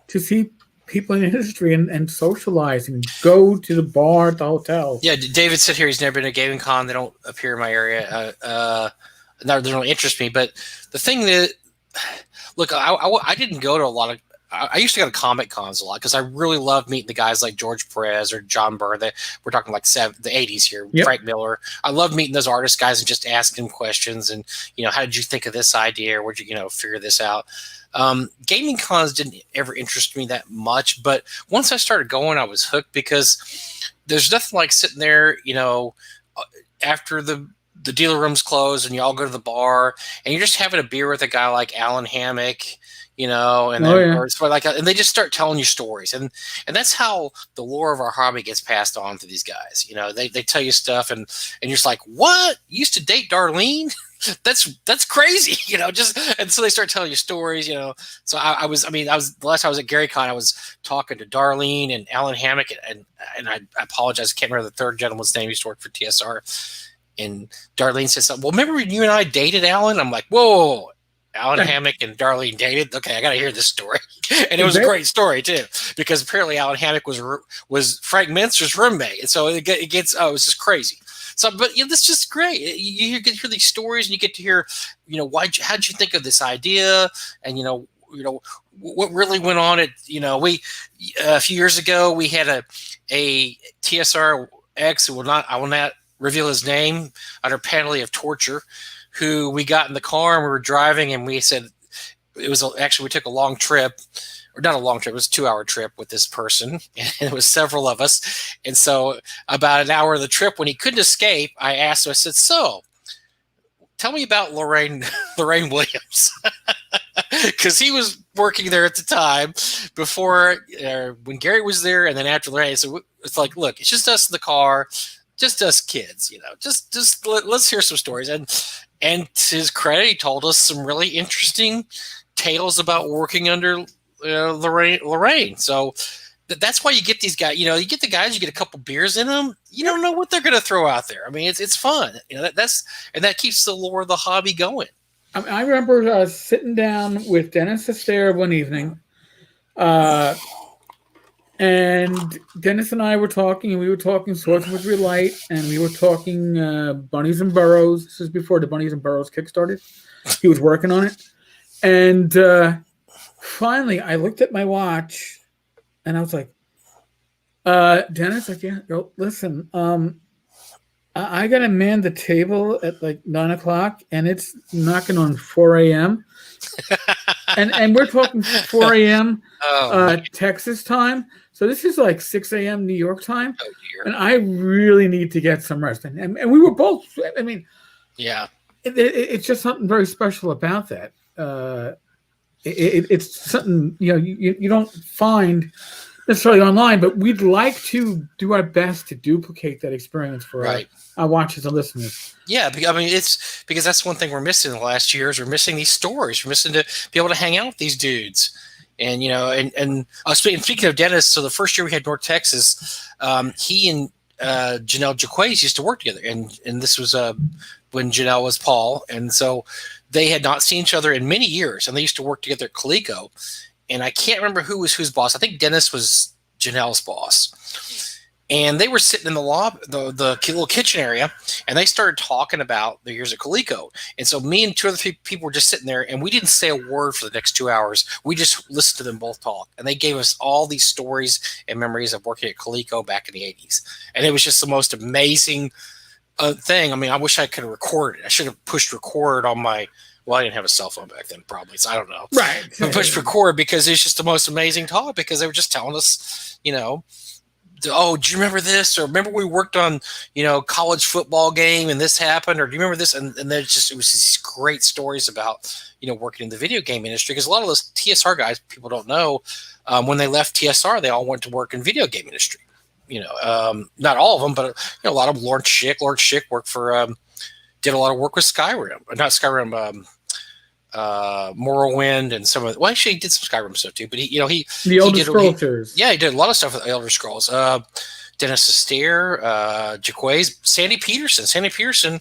to see people in the industry and socialize and go to the bar at the hotel. Yeah, David said here he's never been to a gaming con. They don't appear in my area. They don't interest me. But the thing that, look, I didn't go to a lot of. I used to go to comic cons a lot because I really love meeting the guys like George Perez or John Byrne. We're talking like the 80s here. Yep. Frank Miller. I love meeting those artist guys and just asking them questions. And how did you think of this idea? Or where'd you figure this out? Gaming cons didn't ever interest me that much, but once I started going, I was hooked because there's nothing like sitting there, after the dealer room's closed and you all go to the bar and you're just having a beer with a guy like Alan Hammock, and Oh, then yeah. or it's like, and they just start telling you stories, and that's how the lore of our hobby gets passed on to these guys. They tell you stuff, and you're just like, what? You used to date Darlene? That's crazy, just, and so they start telling you stories. So I was the last time I was at GaryCon, I was talking to Darlene and Alan Hammock, and I apologize, I can't remember the third gentleman's name. He used to work for TSR, and Darlene says something, well, remember when you and I dated, Alan? I'm like, whoa, Alan Hammock and Darlene dated? Okay, I got to hear this story. And it was a great story too, because apparently Alan Hammock was Frank Minster's roommate, and so it gets it's just crazy. So, but this is just great. You get to hear these stories, and you get to hear, how'd you think of this idea, and what really went on. We a few years ago we had a TSR X, I will not reveal his name, under penalty of torture, who we got in the car and we were driving, and we said we took a long trip. Or not a long trip, it was a 2-hour trip with this person, and it was several of us. And so about an hour of the trip, when he couldn't escape, I asked him, I said, so tell me about Lorraine Williams. Because he was working there at the time before, when Gary was there, and then after Lorraine. So it's like, look, it's just us in the car, just us kids, let's hear some stories. And to his credit, he told us some really interesting tales about working under Lorraine. So that's why you get these guys. You get the guys. You get a couple beers in them. You don't know what they're going to throw out there. I mean, it's fun. That keeps the lore of the hobby going. I remember sitting down with Dennis Astaire one evening, and Dennis and I were talking, and we were talking Swords with Relight, and we were talking Bunnies and Burrows. This is before the Bunnies and Burrows kickstarted. He was working on it, and finally, I looked at my watch, and I was like, Dennis, listen, I got to man the table at like 9 o'clock, and it's knocking on 4 a.m. and we're talking 4 a.m. Texas time. So this is like 6 a.m. New York time. Oh, dear. And I really need to get some rest. And we were both, yeah, it's just something very special about that. It's something you don't find necessarily online, but we'd like to do our best to duplicate that experience for our watchers and listeners. Yeah, it's because that's one thing we're missing in the last years. We're missing these stories. We're missing to be able to hang out with these dudes. And speaking of Dennis, so the first year we had North Texas, he and Janelle Jaquays used to work together, and this was when Janelle was Paul, and so they had not seen each other in many years, and they used to work together at Coleco. And I can't remember who was whose boss. I think Dennis was Janelle's boss. And they were sitting in the the little kitchen area, and they started talking about the years at Coleco. And so me and two other people were just sitting there, and we didn't say a word for the next 2 hours. We just listened to them both talk. And they gave us all these stories and memories of working at Coleco back in the 80s. And it was just the most amazing thing. I mean, I wish I could have recorded. I should have pushed record on my... Well, I didn't have a cell phone back then, probably, so I don't know. Right. But pushed record because it's just the most amazing talk, because they were just telling us, oh, do you remember this? Or remember we worked on, college football game and this happened? Or do you remember this? And it was these great stories about, working in the video game industry. Because a lot of those TSR guys, people don't know, when they left TSR, they all went to work in video game industry. Not all of them, but a lot of them. Lawrence Schick worked for, did a lot of work with Skyrim. Not Skyrim, Morrowind, and some of it. Well, actually, he did some Skyrim stuff too. But he the Elder Scrolls series. Yeah, he did a lot of stuff with Elder Scrolls. Dennis Astaire, Jaquays, Sandy Peterson. Sandy Peterson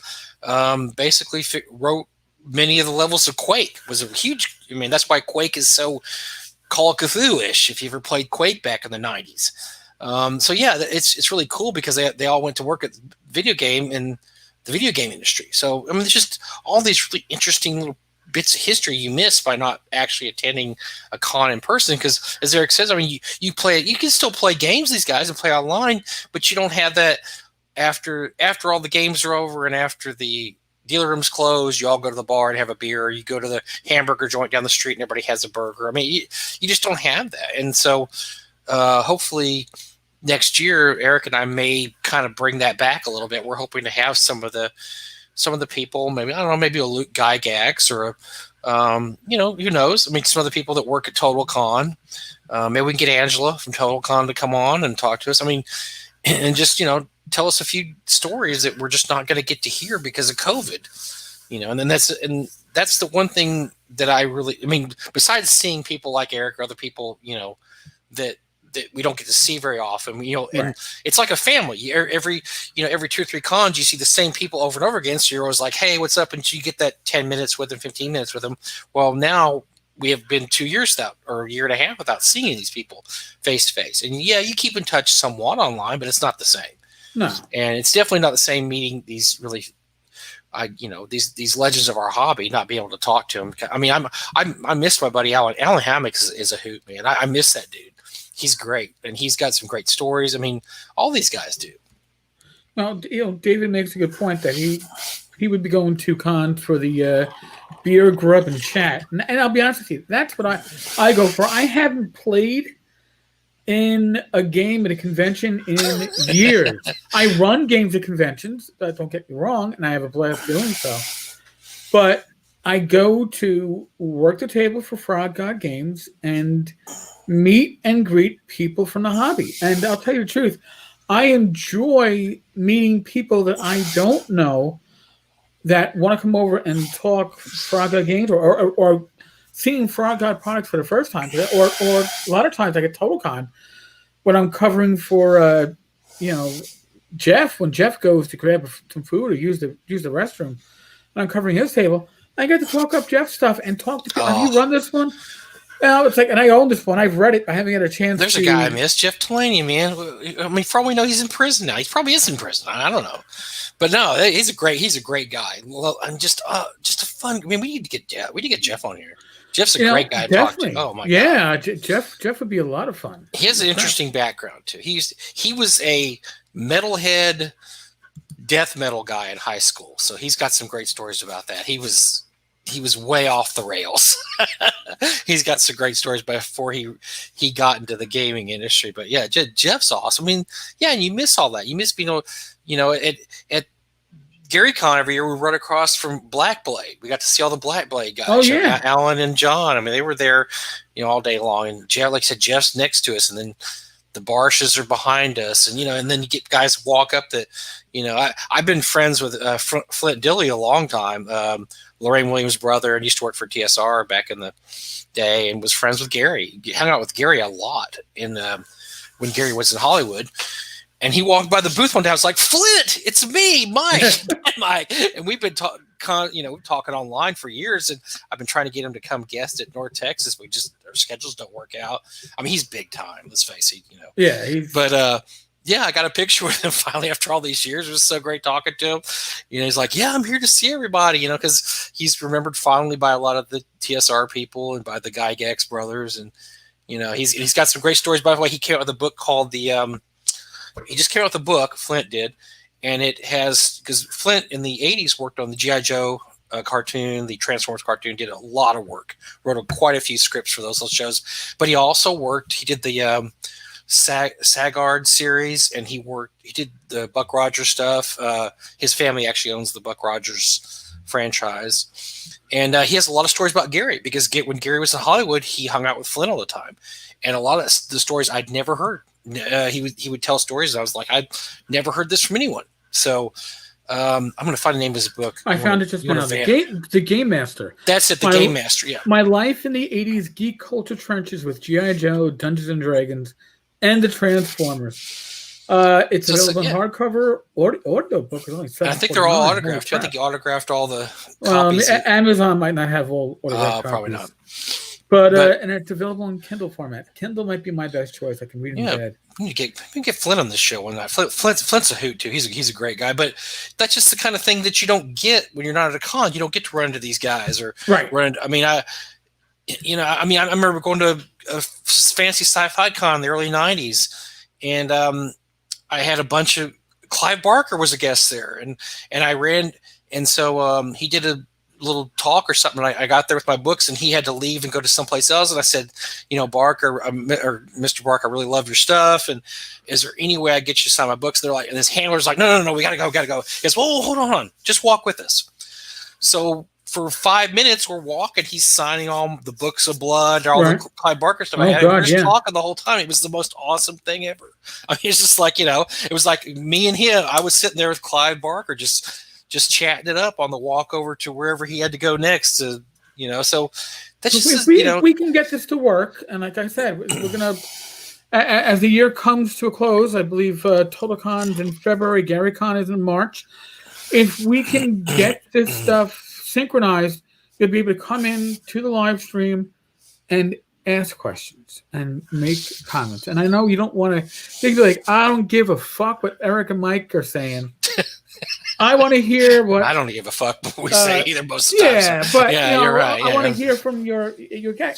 basically wrote many of the levels of Quake. Was a huge. That's why Quake is so Call of Cthulhu-ish. If you ever played Quake back in the 90s. So yeah, it's really cool because they all went to work at the video game industry. So there's just all these really interesting little bits of history you miss by not actually attending a con in person. Because as Eric says, you can still play games, these guys, and play online, but you don't have that after all the games are over and after the dealer room's closed. You all go to the bar and have a beer. Or you go to the hamburger joint down the street and everybody has a burger. You just don't have that. And so hopefully next year, Eric and I may kind of bring that back a little bit. We're hoping to have some of the people, maybe, I don't know, maybe a Luke Gygax or Who knows? I mean, some other people that work at Total Con. Maybe we can get Angela from Total Con to come on and talk to us. I mean, and just, tell us a few stories that we're just not going to get to hear because of COVID, and then that's the one thing that I mean, besides seeing people like Eric or other people, that we don't get to see very often, and Right. it's like a family. Every 2 or 3 cons, you see the same people over and over again. So you're always like, hey, what's up? And you get that 10 minutes with them, 15 minutes with them. Well, now we have been 2 years or a year and a half without seeing these people face to face. And yeah, you keep in touch somewhat online, but it's not the same. No. And it's definitely not the same meeting these really, these legends of our hobby, not being able to talk to them. I mean, I miss my buddy Alan. Alan Hammock is a hoot, man. I miss that dude. He's great, and he's got some great stories. I mean, all these guys do. Well, David makes a good point that he would be going to cons for the beer, grub, and chat. And I'll be honest with you, that's what I go for. I haven't played in a game at a convention in years. I run games at conventions, don't get me wrong, and I have a blast doing so. But I go to work the table for Frog God Games and meet and greet people from the hobby. And I'll tell you the truth, I enjoy meeting people that I don't know that want to come over and talk Frog God Games or seeing Frog God products for the first time. Or a lot of times, like at TotalCon, when I'm covering for Jeff, when Jeff goes to grab some food or use the restroom, and I'm covering his table, I get to talk up Jeff's stuff and talk to people. Have you run this one? Well, it's like, and I own this one. I've read it. I haven't had a chance. There's a guy I miss, Jeff Delaney, man. I mean, for all we know, he's in prison now. He probably is in prison. I don't know, but no, he's a great guy. Well, I'm just a fun. I mean, we need to get Jeff on here. Jeff's a great guy to talk to. Oh my god, Jeff would be a lot of fun. He has an interesting background too. He was a metalhead, death metal guy in high school, so he's got some great stories about that. He was way off the rails. He's got some great stories before he got into the gaming industry. But yeah, Jeff's awesome. I mean, yeah, and you miss all that. You miss being, at Gary Con every year we run across from Black Blade. We got to see all the Black Blade guys. Oh yeah, Alan and John. I mean, they were there, all day long. And Jeff, like I said, Jeff's next to us, and then the Barshes are behind us, and and then you get guys walk up that, I've been friends with Flint Dilly a long time. Lorraine Williams' brother, and used to work for TSR back in the day, and was friends with Gary. Hung out with Gary a lot when Gary was in Hollywood. And he walked by the booth one day. I was like, Flint, it's me, Mike. And we've been talking online for years. And I've been trying to get him to come guest at North Texas. Our schedules don't work out. I mean, he's big time. Let's face it. Yeah. But yeah, I got a picture with him finally after all these years. It was so great talking to him. He's like, yeah, I'm here to see everybody. Because he's remembered fondly by a lot of the TSR people and by the Gygax brothers. And he's got some great stories. By the way, he came out with a book called he just came out with a book, Flint did, and it has, because Flint in the 80s worked on the G.I. Joe cartoon, the Transformers cartoon, did a lot of work, wrote quite a few scripts for those shows. But he also he did the Sagard series, and he did the Buck Rogers stuff. His family actually owns the Buck Rogers franchise. And he has a lot of stories about Gary, because when Gary was in Hollywood, he hung out with Flint all the time. And a lot of the stories I'd never heard. He would tell stories. And I was like, I've never heard this from anyone. So I'm going to find the name of his book. I found it just now. The Game Master. That's it. The Game Master. Yeah. My life in the '80s geek culture trenches with G.I. Joe, Dungeons and Dragons, and the Transformers. It's available in hardcover or audio book. Only I think they're all autographed. I think you autographed all the copies. Amazon might not have all autographed probably copies. Not. But and it's available in Kindle format. Kindle might be my best choice. I can read in bed. We need to get Flint on this show one night. Flint's a hoot too. He's a great guy. But that's just the kind of thing that you don't get when you're not at a con. You don't get to run into these guys or run into, I remember going to a fancy sci-fi con in the early '90s, and I had a bunch of Clive Barker was a guest there, and I ran, and so he did a little talk or something. And I got there with my books, and he had to leave and go to someplace else. And I said, Barker or Mr. Barker, I really love your stuff. And is there any way I get you to sign my books? They're like, and his handler's like, no, we gotta go. He goes, well, hold on, just walk with us. So for 5 minutes, we're walking. He's signing all the books of blood, all Right. the Clive Barker stuff. Oh, We God, were just yeah. talking the whole time. It was the most awesome thing ever. I mean, it's just like, it was like me and him. I was sitting there with Clive Barker, just chatting it up on the walk over to wherever he had to go next. So that's just, if we can get this to work, and like I said, we're gonna. As the year comes to a close, I believe TotalCon's in February, GaryCon is in March. If we can get this stuff synchronized, you'll be able to come in to the live stream and ask questions and make comments. And I know you don't want to think like, I don't give a fuck what Eric and Mike are saying. I want to hear what I don't give a fuck what we say either most of the time. Yeah, but you're right. I want to hear from your guy.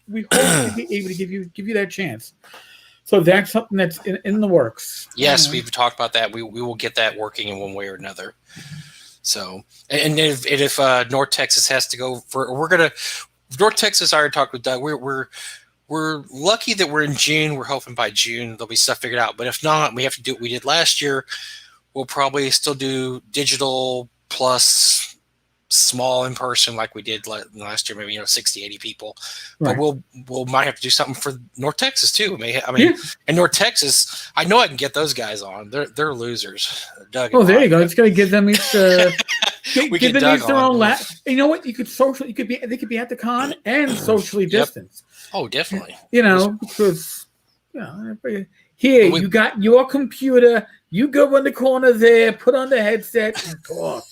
We hope to be able to give you that chance. So that's something that's in the works. Yes, we've talked about that. We will get that working in one way or another. So, and if North Texas has to go North Texas. I already talked with Doug. We're lucky that we're in June. We're hoping by June there'll be stuff figured out. But if not, we have to do what we did last year. We'll probably still do digital plus small in person like we did last year, maybe 60, 80 people. Right. But we'll might have to do something for North Texas too. And North Texas, I know I can get those guys on. They're losers. Doug. Oh, there you go. It's gonna give them each give them each their own lap. You know what? You could they could be at the con and socially distance. Oh, definitely. Because here you got your computer. You go in the corner there, put on the headset, and talk.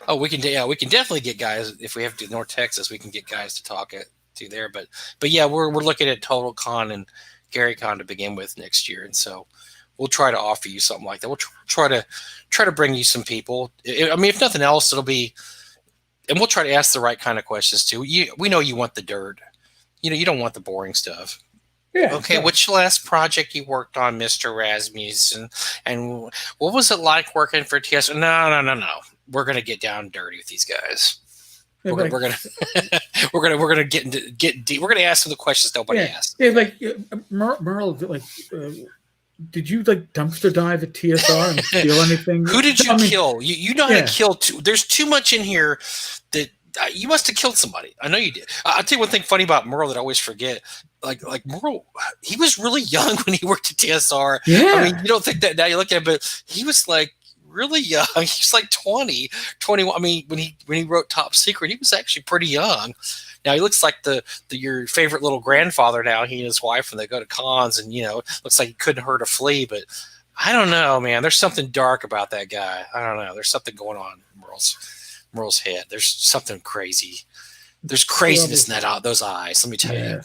Oh, we can definitely get guys. If we have to do North Texas, we can get guys to talk to there. But yeah, we're looking at Total Con and GaryCon to begin with next year, and so we'll try to offer you something like that. We'll try to bring you some people. I mean, if nothing else, it'll be, and we'll try to ask the right kind of questions too. We know you want the dirt. You don't want the boring stuff. Yeah, okay, sure. What's your last project you worked on, Mr. Rasmussen? And what was it like working for TS? No. We're gonna get down dirty with these guys. We're gonna get deep. We're gonna ask them the questions nobody asked. Yeah, like Merle, did you dumpster dive at TSR and steal anything? Who did you kill? You know how to kill. There's too much in here that. You must have killed somebody. I know you did. I'll tell you one thing funny about Merle that I always forget. Like Merle, he was really young when he worked at TSR. Yeah. I mean, you don't think that now. You look at him, but he was really young. He's 20, 21. I mean, when he wrote Top Secret, he was actually pretty young. Now he looks like your favorite little grandfather now. He and his wife, when they go to cons, and looks like he couldn't hurt a flea. But I don't know, man. There's something dark about that guy. I don't know. There's something going on in Merle's head. There's something crazy. There's craziness in those eyes. Let me tell you.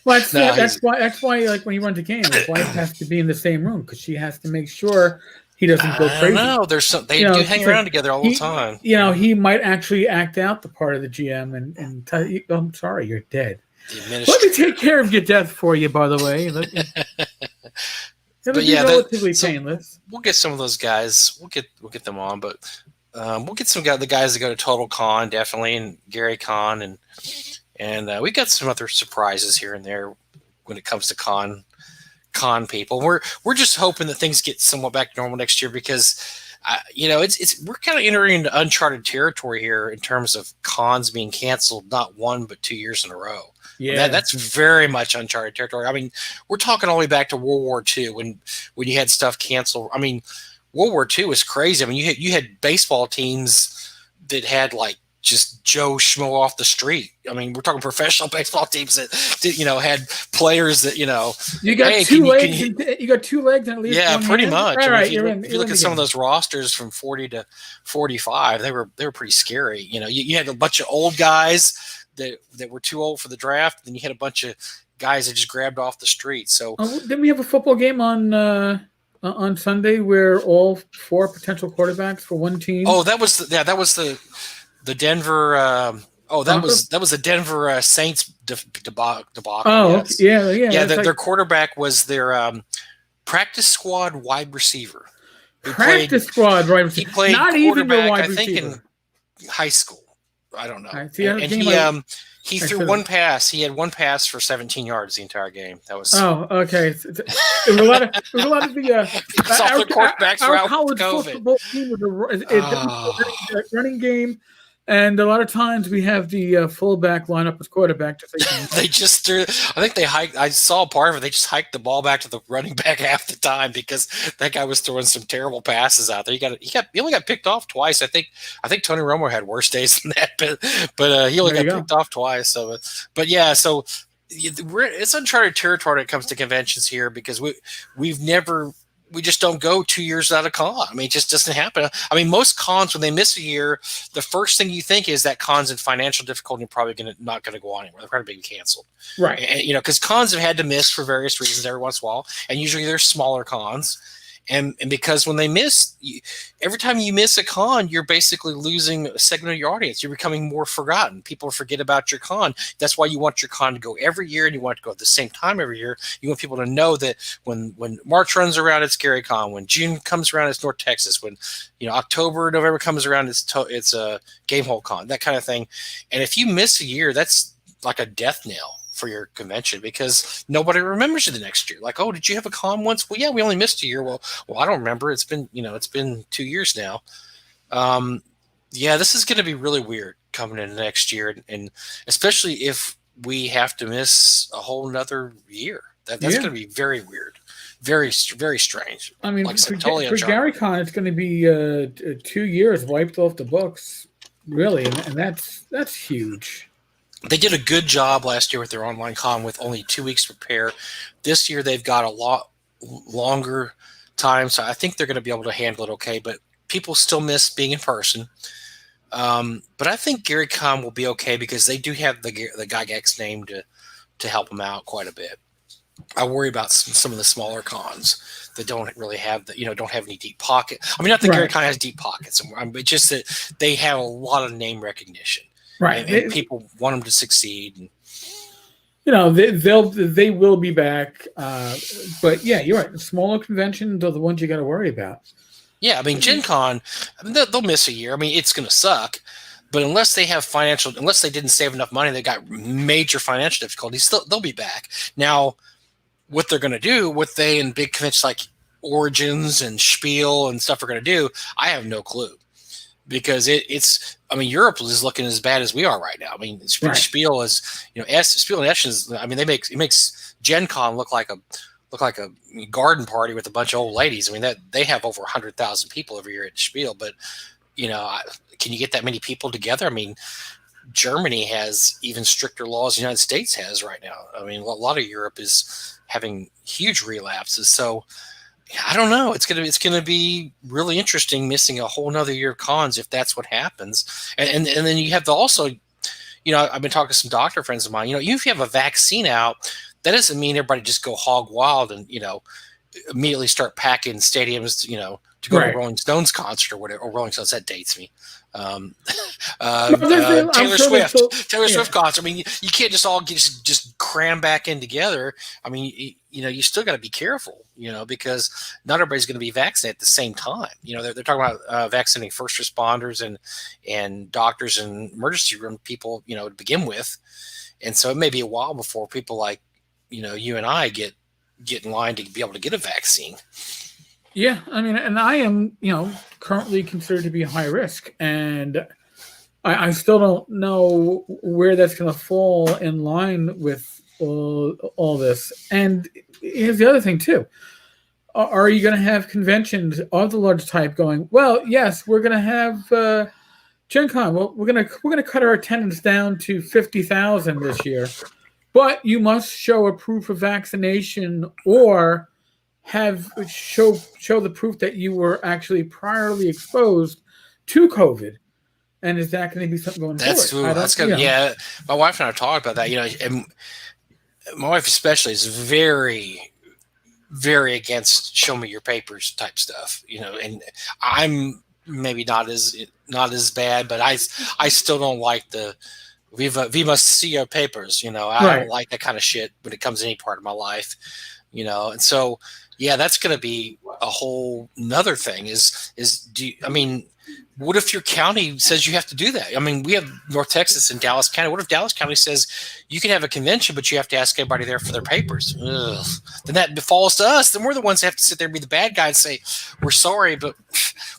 Well, that's why when he runs a game, his wife has to be in the same room because she has to make sure he doesn't go crazy. No, there's they do hang around together all the time. He might actually act out the part of the GM and tell you, I'm sorry, you're dead. Let me take care of your death for you, by the way. It'll be relatively painless. We'll get some of those guys. We'll get them on, but we'll get the guys that go to Total Con definitely, and GaryCon, and we got some other surprises here and there when it comes to con people. We're just hoping that things get somewhat back to normal next year because we're kind of entering into uncharted territory here in terms of cons being canceled not 1 but 2 years in a row. Yeah, that's very much uncharted territory. I mean, we're talking all the way back to World War II when you had stuff canceled. I mean, World War II was crazy. I mean, you had baseball teams that had just Joe Schmo off the street. I mean, we're talking professional baseball teams that had players that you got two legs. You got 2 legs and at least one pretty hand? much. All right, if you look at some of those rosters from 40 to 45, they were pretty scary. You had a bunch of old guys that were too old for the draft. Then you had a bunch of guys that just grabbed off the street. So didn't we have a football game on Sunday where all 4 potential quarterbacks for one team? Oh, that was the Denver. That was the Denver Saints debacle. Oh, yes. Yeah. Their quarterback was their practice squad wide receiver. Squad wide receiver. He played not even your wide receiver. I think in high school. I don't know. Right, He threw one pass. He had one pass for 17 yards the entire game. That was okay. It was a lot of the our college football team with the running game, and a lot of times we have the fullback line up as quarterback. They just threw. I think they hiked. I saw part of it. They just hiked the ball back to the running back half the time because that guy was throwing some terrible passes out there. He only got picked off twice. I think Tony Romo had worse days than that, but he only got picked off twice. So, but yeah, so it's uncharted territory when it comes to conventions here because we just don't go 2 years without a con. I mean, it just doesn't happen. I mean, most cons, when they miss a year, the first thing you think is that con's in financial difficulty and probably not going to go on anymore. They're probably being canceled. Right. And, because cons have had to miss for various reasons every once in a while. And usually they're smaller cons. And because when they miss, every time you miss a con, you're basically losing a segment of your audience. You're becoming more forgotten. People forget about your con. That's why you want your con to go every year, and you want it to go at the same time every year. You want people to know that when March runs around, it's Gary Con. When June comes around, it's North Texas. When October, November comes around, it's a Gamehole Con, that kind of thing. And if you miss a year, that's like a death knell for your convention because nobody remembers you the next year. Like, oh, did you have a con once? Well, yeah, we only missed a year. Well, I don't remember. It's been 2 years now. Yeah, this is going to be really weird coming in next year, and especially if we have to miss a whole nother year. That's going to be very weird, very, very strange. I mean, like for Gary Con, it's going to be 2 years wiped off the books, really, and that's huge. They did a good job last year with their online con with only 2 weeks to prepare. This year they've got a lot longer time, so I think they're going to be able to handle it okay. But people still miss being in person. But I think Gary Con will be okay because they do have the Gygax name to help them out quite a bit. I worry about some of the smaller cons that don't really have don't have any deep pocket. I mean, not that Gary Con has deep pockets, but just that they have a lot of name recognition. Right, and people want them to succeed. They will be back, but yeah, you're right. The smaller conventions are the ones you got to worry about. Yeah, I mean, Gen Con, they'll miss a year. I mean, it's going to suck, but unless they didn't save enough money, they got major financial difficulties. They'll be back. Now, what they're going to do, what they and big conventions like Origins and Spiel and stuff are going to do, I have no clue. Because Europe is looking as bad as we are right now. I mean, Spiel is, Spiel and Eschen, I mean, it makes Gen Con look like a garden party with a bunch of old ladies. I mean, that they have over 100,000 people every year at Spiel, but can you get that many people together? I mean, Germany has even stricter laws than the United States has right now. I mean, a lot of Europe is having huge relapses. So I don't know. It's gonna be really interesting missing a whole nother year of cons if that's what happens. And then you have also, I've been talking to some doctor friends of mine. Even if you have a vaccine out, that doesn't mean everybody just go hog wild and immediately start packing stadiums. To go to a Rolling Stones concert or whatever. Or Rolling Stones, that dates me. Taylor Swift concert. I mean, you can't just all just cram back in together. I mean, you still got to be careful, because not everybody's going to be vaccinated at the same time. They're talking about vaccinating first responders and doctors and emergency room people, to begin with. And so it may be a while before people like, you and I get in line to be able to get a vaccine. Yeah, I mean, and I am, currently considered to be high risk, and I still don't know where that's going to fall in line with all this. And here's the other thing too: are you going to have conventions of the large type going? Well, yes, we're going to have Gen Con. Well, we're going to cut our attendance down to 50,000 this year, but you must show a proof of vaccination or show the proof that you were actually priorly exposed to COVID. And is that going to be something going forward? That's good. Yeah, my wife and I talked about that. And my wife especially is very, very against show me your papers type stuff. And I'm maybe not as bad, but I still don't like the we must see your papers. I don't like that kind of shit when it comes to any part of my life. And so. Yeah, that's going to be a whole nother thing. what if your county says you have to do that? I mean, we have North Texas and Dallas County. What if Dallas County says you can have a convention, but you have to ask everybody there for their papers? Ugh. Then that befalls to us. Then we're the ones that have to sit there and be the bad guy and say, we're sorry, but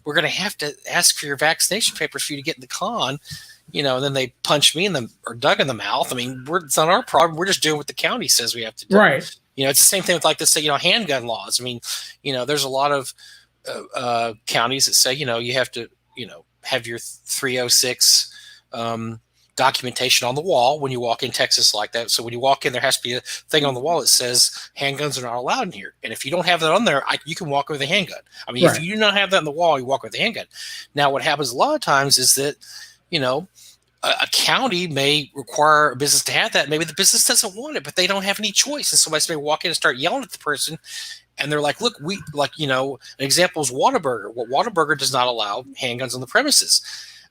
we're going to have to ask for your vaccination papers for you to get in the con. And then they punch me or Doug in the mouth. I mean, it's not our problem. We're just doing what the county says we have to do. Right. It's the same thing with like this, handgun laws. I mean, there's a lot of counties that say, you have to, have your 306 documentation on the wall when you walk in Texas like that. So when you walk in, there has to be a thing on the wall that says handguns are not allowed in here. And if you don't have that on there, you can walk with a handgun. I mean, if you do not have that on the wall, you walk with a handgun. Now, what happens a lot of times is that, a county may require a business to have that. Maybe the business doesn't want it, but they don't have any choice. And somebody's going to walk in and start yelling at the person. And they're like, look, an example is Whataburger. Well, Whataburger does not allow handguns on the premises.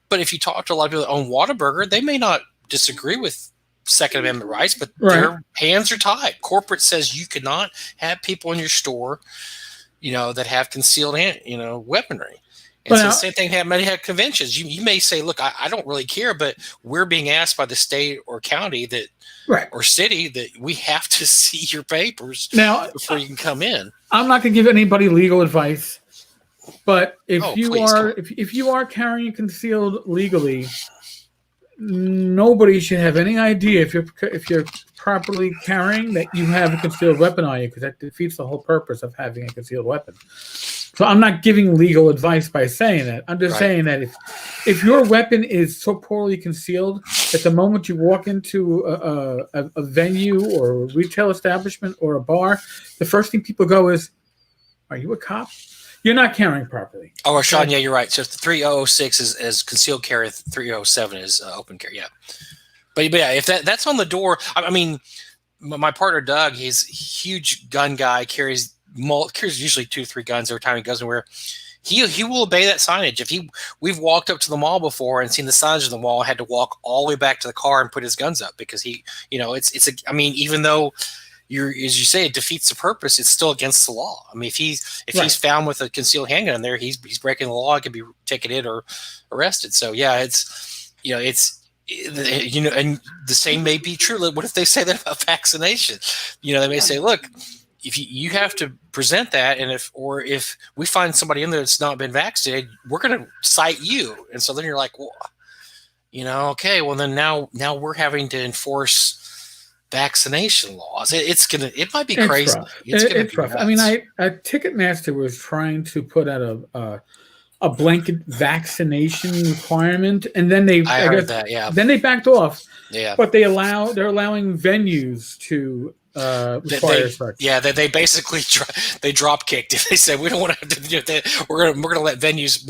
But if you talk to a lot of people that own Whataburger, they may not disagree with Second Amendment rights, but their hands are tied. Corporate says you cannot have people in your store, that have concealed, weaponry. And so the same thing happening at conventions. You may say, look, I don't really care, but we're being asked by the state or county that or city that we have to see your papers before you can come in. I'm not going to give anybody legal advice, but if you are carrying concealed legally, nobody should have any idea if you're properly carrying that you have a concealed weapon on you, because that defeats the whole purpose of having a concealed weapon. So I'm not giving legal advice by saying that. I'm just saying that if your weapon is so poorly concealed that the moment you walk into a venue or a retail establishment or a bar, the first thing people go is, "Are you a cop? You're not carrying properly." Oh, Sean, yeah, you're right. So 3006 is concealed carry, 307 is open carry. Yeah, but yeah, if that's on the door, I mean, my partner Doug, he's a huge gun guy, carries usually 2-3 guns every time he goes anywhere. He will obey that signage. We've walked up to the mall before and seen the signs on the wall, had to walk all the way back to the car and put his guns up because I mean, even though as you say, it defeats the purpose, it's still against the law. I mean, if he's found with a concealed handgun in there, he's breaking the law. He can be ticketed or arrested. So yeah, and the same may be true. What if they say that about vaccination? They may say, look, if you have to present that, and if we find somebody in there that's not been vaccinated, we're going to cite you. And so then you're like, well, okay, well then now we're having to enforce vaccination laws. It might be crazy. Rough. It's rough. I mean, Ticketmaster was trying to put out a blanket vaccination requirement, and then then they backed off. Yeah, but they're allowing venues to require such. Yeah, they basically they drop kicked if they said we don't want to do that. We're gonna let venues,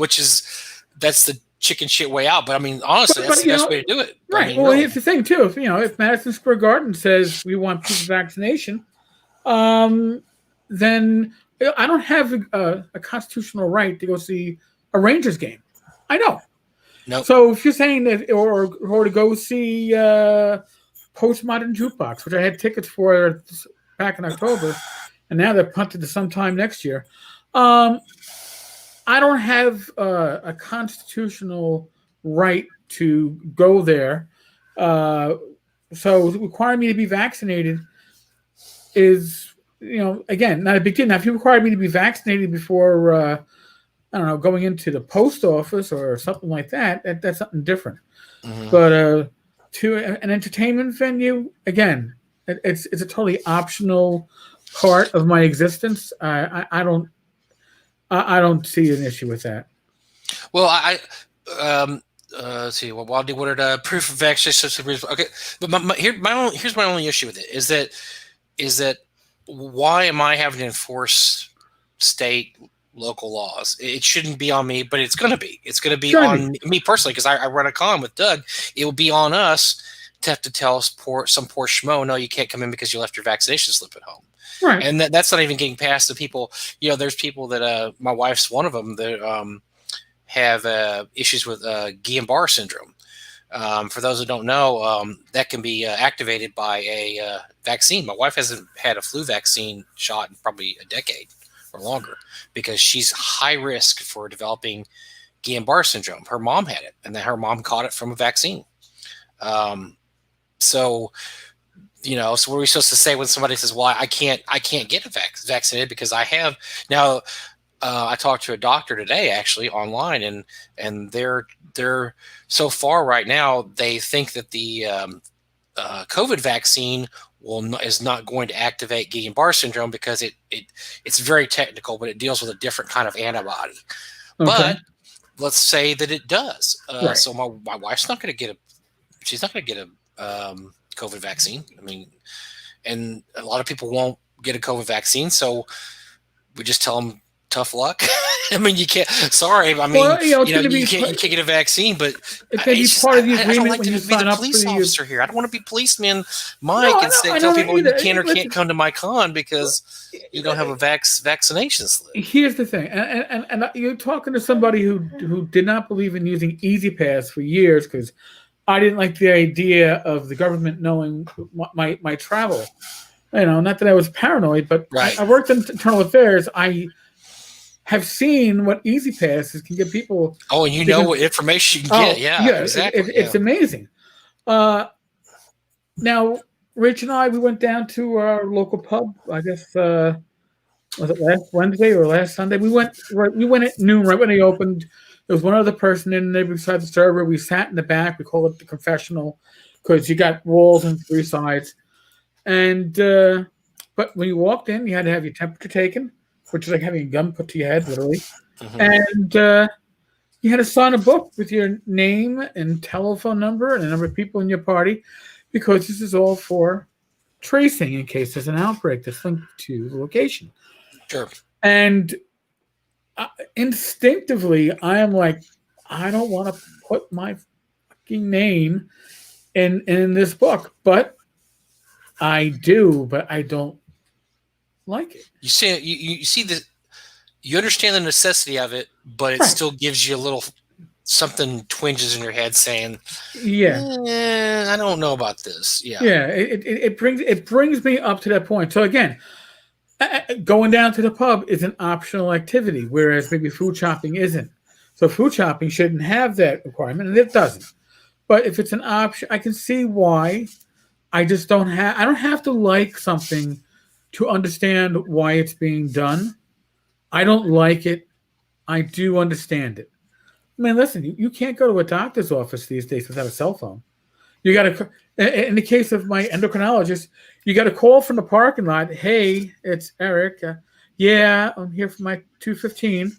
that's the chicken shit way out. But I mean, honestly, that's the best way to do it. Right. I mean, well, here's the thing too. If Madison Square Garden says we want people vaccination, then I don't have a constitutional right to go see a Rangers game. I know. No. So if you're saying that, or to go see Postmodern Jukebox, which I had tickets for back in October, and now they're punted to sometime next year. I don't have a constitutional right to go there. So requiring me to be vaccinated is, again, not a big deal. Now, if you require me to be vaccinated before, I don't know, going into the post office or something like that, that's something different. Mm-hmm. But to an entertainment venue, again, it's a totally optional part of my existence. I don't see an issue with that. Well, let's see. Well, what did proof of vaccination? Okay, but here's my only issue with it is that why am I having to enforce state local laws? It shouldn't be on me, but it's going to be. It's going to be on me personally because I run a con with Doug. It will be on us to have to tell some poor schmo, no, you can't come in because you left your vaccination slip at home. Right. And that's not even getting past the people. There's people that my wife's one of them that have issues with Guillain-Barré syndrome. For those who don't know, that can be activated by a vaccine. My wife hasn't had a flu vaccine shot in probably a decade or longer because she's high risk for developing Guillain-Barré syndrome. Her mom had it, and then her mom caught it from a vaccine. So, so what are we supposed to say when somebody says, well, I can't get vaccinated because I have now. I talked to a doctor today, actually, online, and they're so far right now, they think that the COVID vaccine is not going to activate Guillain-Barré syndrome because it's very technical, but it deals with a different kind of antibody. Okay. But let's say that it does. Right. So my wife's not going to get a COVID vaccine. I mean, and a lot of people won't get a COVID vaccine, so we just tell them tough luck. I mean, you can't. Sorry, I mean, Well, you can't get a vaccine, but it's going to be part of the agreement. I don't like when to you be sign the up police for officer here. I don't want to be policeman Mike and tell people you can or can't come to my con because you don't have a vaccination slip. Here's the thing, and you're talking to somebody who did not believe in using Easy Pass for years because I didn't like the idea of the government knowing my travel. Not that I was paranoid, but right. I worked in internal affairs. I have seen what Easy Passes can get people. Oh, and what information you can get. Yeah, exactly. It's amazing. Now, Rich and I, we went down to our local pub. I guess was it last Wednesday or last Sunday? We went at noon, right when they opened. There was one other person in there beside the server. We sat in the back. We call it the confessional because you got walls on 3 sides. And but when you walked in, you had to have your temperature taken, which is like having a gun put to your head, literally. Mm-hmm. And you had to sign a book with your name and telephone number and the number of people in your party, because this is all for tracing in case there's an outbreak that's linked to the location. Sure. And instinctively, I am like, I don't want to put my fucking name in this book, but I do, but I don't like it. You see you understand the necessity of it, but it still gives you a little something twinges in your head saying, I don't know about this. It brings me up to that point. So again, going down to the pub is an optional activity, whereas maybe food shopping isn't. So food shopping shouldn't have that requirement, and it doesn't. But if it's an option, I can see why. I don't have to like something to understand why it's being done. I don't like it. I do understand it. I mean, listen, you can't go to a doctor's office these days without a cell phone. You got to, in the case of my endocrinologist, you got to call from the parking lot. Hey, it's Eric. Yeah, I'm here for my 215.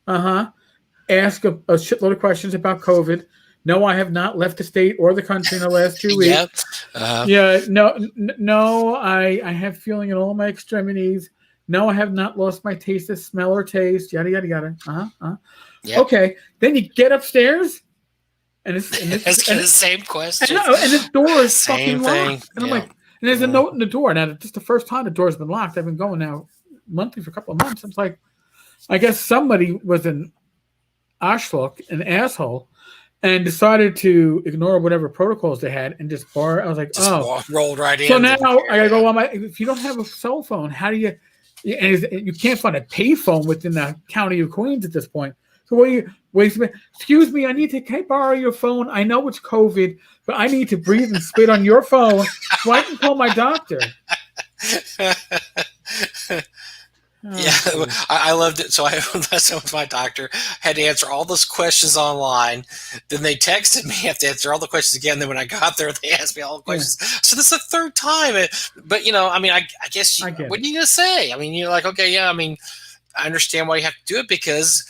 Ask a shitload of questions about COVID. No, I have not left the state or the country in the last 2 weeks. No, I have feeling in all my extremities. No, I have not lost my taste of smell or taste. Yada, yada, yada. Yep. Okay. Then you get upstairs, and it's the same question. And the door is same fucking thing. locked. And I'm like, and there's a note in the door. Now, it's just the first time the door's been locked. I've been going now monthly for a couple of months. It's like, I guess somebody was an ashlock, an asshole, and decided to ignore whatever protocols they had and just bar. I was like, rolled right in. So now I gotta go. If you don't have a cell phone, how do you? And you can't find a payphone within the county of Queens at this point. So wait a minute. Excuse me, can I borrow your phone? I know it's COVID, but I need to breathe and spit on your phone so I can call my doctor. I loved it. So last time with my doctor, had to answer all those questions online. Then they texted me, I have to answer all the questions again. Then when I got there, they asked me all the questions. So this is the third time. But I guess what are you gonna say? I mean, you're like, okay, I mean, I understand why you have to do it because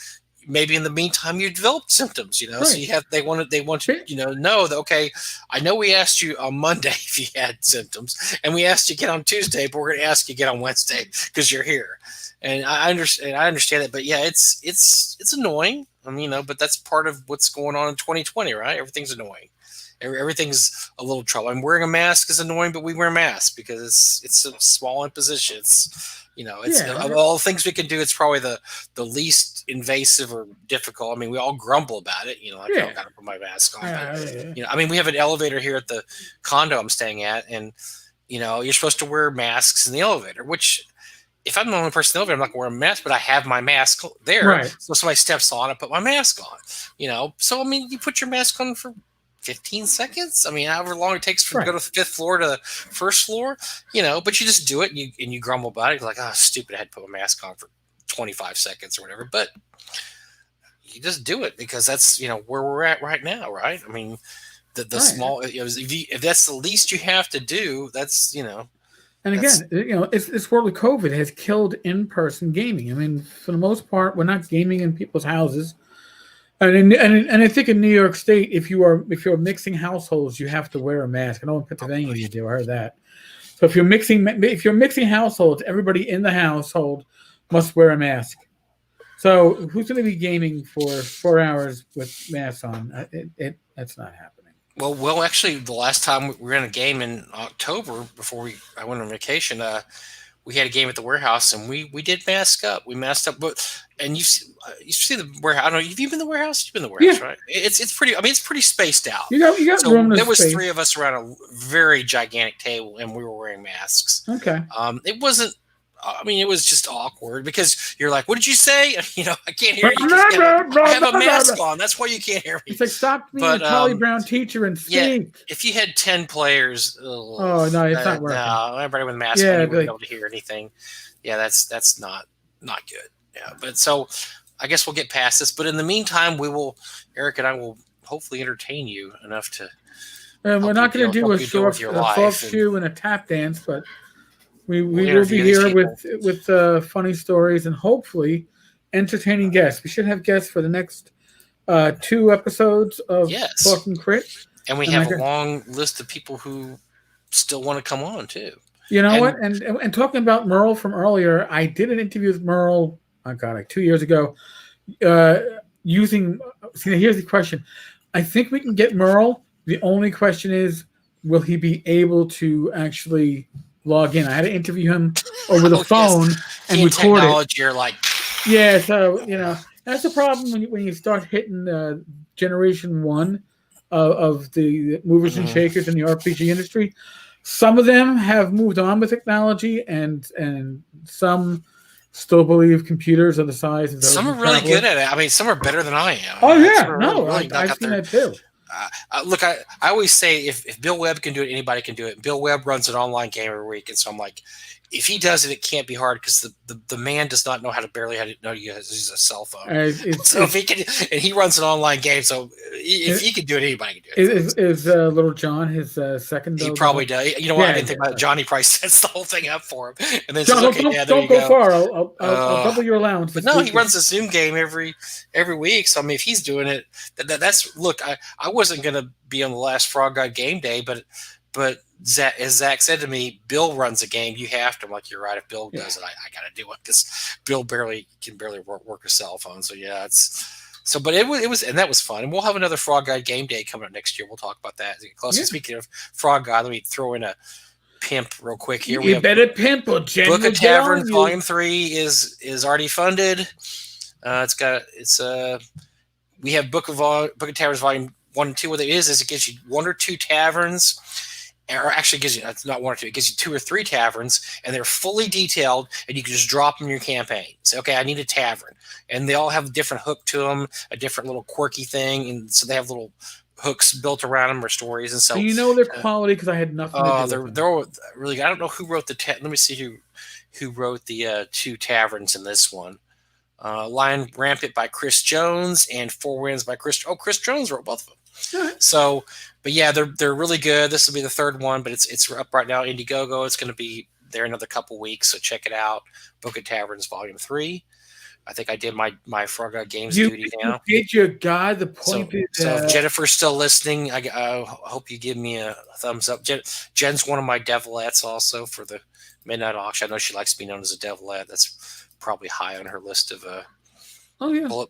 maybe in the meantime you developed symptoms, So they want to know that, okay, I know we asked you on Monday if you had symptoms, and we asked you again on Tuesday, but we're going to ask you again on Wednesday because you're here. And I understand that, but it's annoying. I mean, but that's part of what's going on in 2020, right? Everything's annoying. Everything's a little trouble. And wearing a mask is annoying, but we wear masks because it's a small imposition. It's of all the things we can do, it's probably the least invasive or difficult. I mean, we all grumble about it. I don't got to put my mask on. But, I mean, we have an elevator here at the condo I'm staying at, and you're supposed to wear masks in the elevator, which if I'm the only person over, I'm not going to wear a mask, but I have my mask there. Right. So somebody steps on, I put my mask on. So I mean, you put your mask on for 15 seconds. I mean, however long it takes to go to the 5th floor to the 1st floor. But you just do it, and you grumble about it. You're like, oh, stupid! I had to put my mask on for 25 seconds or whatever. But you just do it because that's where we're at right now, right? I mean, the small if that's the least you have to do, that's And again, this world of COVID has killed in-person gaming. I mean, for the most part, we're not gaming in people's houses. And I think in New York State, if you're mixing households, you have to wear a mask. I know in Pennsylvania you do. I heard that. So if you're mixing households, everybody in the household must wear a mask. So who's going to be gaming for 4 hours with masks on? That's not happening. Well, actually, the last time we were in a game in October before I went on vacation, we had a game at the warehouse, and we did mask up. We masked up, and you see the warehouse. I don't know. Have you been to the warehouse? You've been to the warehouse, right? It's pretty. I mean, it's pretty spaced out. You got so room. There was space. 3 of us around a very gigantic table, and we were wearing masks. Okay. It wasn't. I mean, it was just awkward because you're like, "What did you say?" I can't hear you. I have a mask on. That's why you can't hear me. It's like stop being a Charlie Brown teacher and speak. Yeah, if you had 10 players, no, it's not working. No, everybody with a mask on, you wouldn't be able to hear anything. Yeah, that's not good. Yeah, but so I guess we'll get past this. But in the meantime, Eric and I will hopefully entertain you enough to. And we're not going to do a soft shoe and a tap dance, but. We will be here with funny stories and hopefully entertaining guests. We should have guests for the next 2 episodes of Talking Crit. And we have a long list of people who still want to come on too. You know what? And talking about Merle from earlier, I did an interview with Merle, like 2 years ago, here's the question. I think we can get Merle. The only question is, will he be able to actually log in? I had to interview him over the phone and record it. You're like, so that's the problem when you start hitting generation 1 of the movers and shakers in the RPG industry. Some of them have moved on with technology, and some still believe computers are the size of those. Some are really good at it. I mean, some are better than I am. Oh yeah, no, I've seen that too. Look, I always say if Bill Webb can do it, anybody can do it. Bill Webb runs an online game every week, and so I'm like, if he does it, it can't be hard because the man does not know how to use a cell phone. So if he can, and he runs an online game, so if he can do it, anybody can do it. Is Little John his second? He probably does. You know what? I didn't think about it. Johnny probably sets the whole thing up for him, and then John, don't go far. I'll double your allowance. But no, he runs a Zoom game every week. So I mean, if he's doing it, that's look. I wasn't gonna be on the last Frog God game day, but as Zach said to me, Bill runs a game. You have to. I'm like, you're right. If Bill does it, I got to do it because Bill can barely work a cell phone. So yeah, but it was, and that was fun. And we'll have another Frog God game day coming up next year. We'll talk about that. Close. Speaking of Frog God, let me throw in a pimp real quick here. We have better pimp or Book of Taverns Volume 3 is already funded. We have Book of Taverns Volume 1 and 2. What it is it gives you 1 or 2 taverns. Or actually gives you, it's not 1 or 2, it gives you 2 or 3 taverns, and they're fully detailed, and you can just drop them in your campaign. Say, okay, I need a tavern. And they all have a different hook to them, a different little quirky thing, and so they have little hooks built around them or stories. And so their quality because I had nothing to do with them. They're really good. I don't know who wrote let me see who wrote the 2 taverns in this one. Lion Rampant by Chris Jones and Four Winds by Chris Jones wrote both of them. So, but yeah, they're really good. This will be the 3rd one, but it's up right now. Indiegogo. It's going to be there another couple weeks, so check it out. Book of Taverns Volume 3. I think I did my Frog God Games duty now. You did your God. The point is, so if Jennifer's still listening, I hope you give me a thumbs up. Jen's one of my devilettes also for the Midnight Auction. I know she likes to be known as a devilette. That's probably high on her list of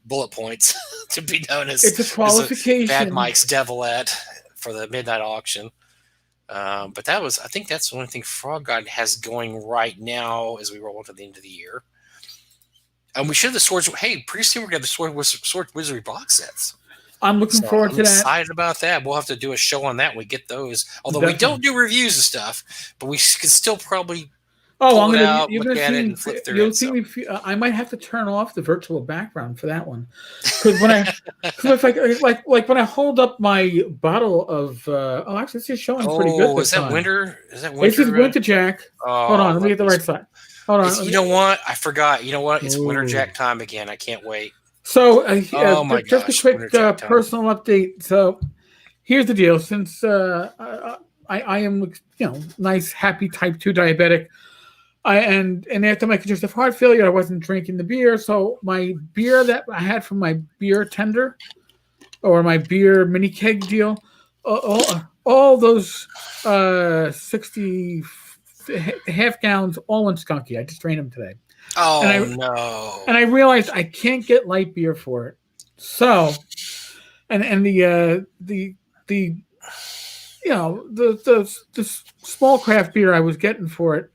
bullet points to be known as. It's a qualification. Bad Mike's Devilette for the Midnight Auction. But I think that's the only thing Frog God has going right now as we roll into the end of the year. And we should have the Swords. Hey, pretty soon we're going to have the Sword Wizardry box sets. I'm looking forward to that. I'm excited about that. We'll have to do a show on that when we get those. Although we don't do reviews of stuff, but we could still probably Oh, pull it out, look at it, me. and flip through You'll it. see me. I might have to turn off the virtual background for that one, because like when I hold up my bottle of actually it's just showing pretty good this is that time. winter? Is that winter? This is Winter Jack. Hold on, let me get the right side. Hold on. You know what? I forgot. You know what? It's Winter Ooh. Jack time again. I can't wait. So, oh my just gosh, a quick personal update. So, here's the deal. Since I am, nice, happy type 2 diabetic, and after my congestive heart failure, I wasn't drinking the beer. So my beer that I had from my beer tender or my beer mini keg deal, all those 60 half gallons all went skunky. I just drained them today. Oh, no. And I realized I can't get light beer for it. So, and the small craft beer I was getting for it,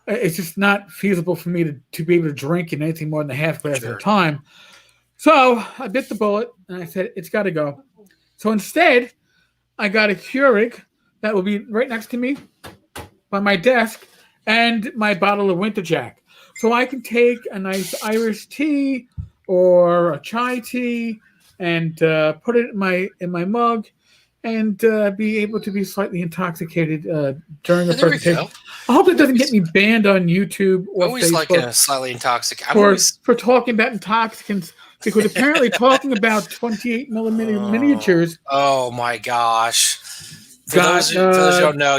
it's just not feasible for me to be able to drink in anything more than a half glass at a time. So I bit the bullet and I said, it's got to go. So instead, I got a Keurig that will be right next to me by my desk and my bottle of Winter Jack. So I can take a nice Irish tea or a chai tea and put it in my mug and be able to be slightly intoxicated during the presentation. I hope it doesn't get me banned on YouTube or always Facebook. Like a slightly intoxicated. For talking about intoxicants, because apparently talking about 28 millimeter miniatures. Oh my gosh! For those who don't know,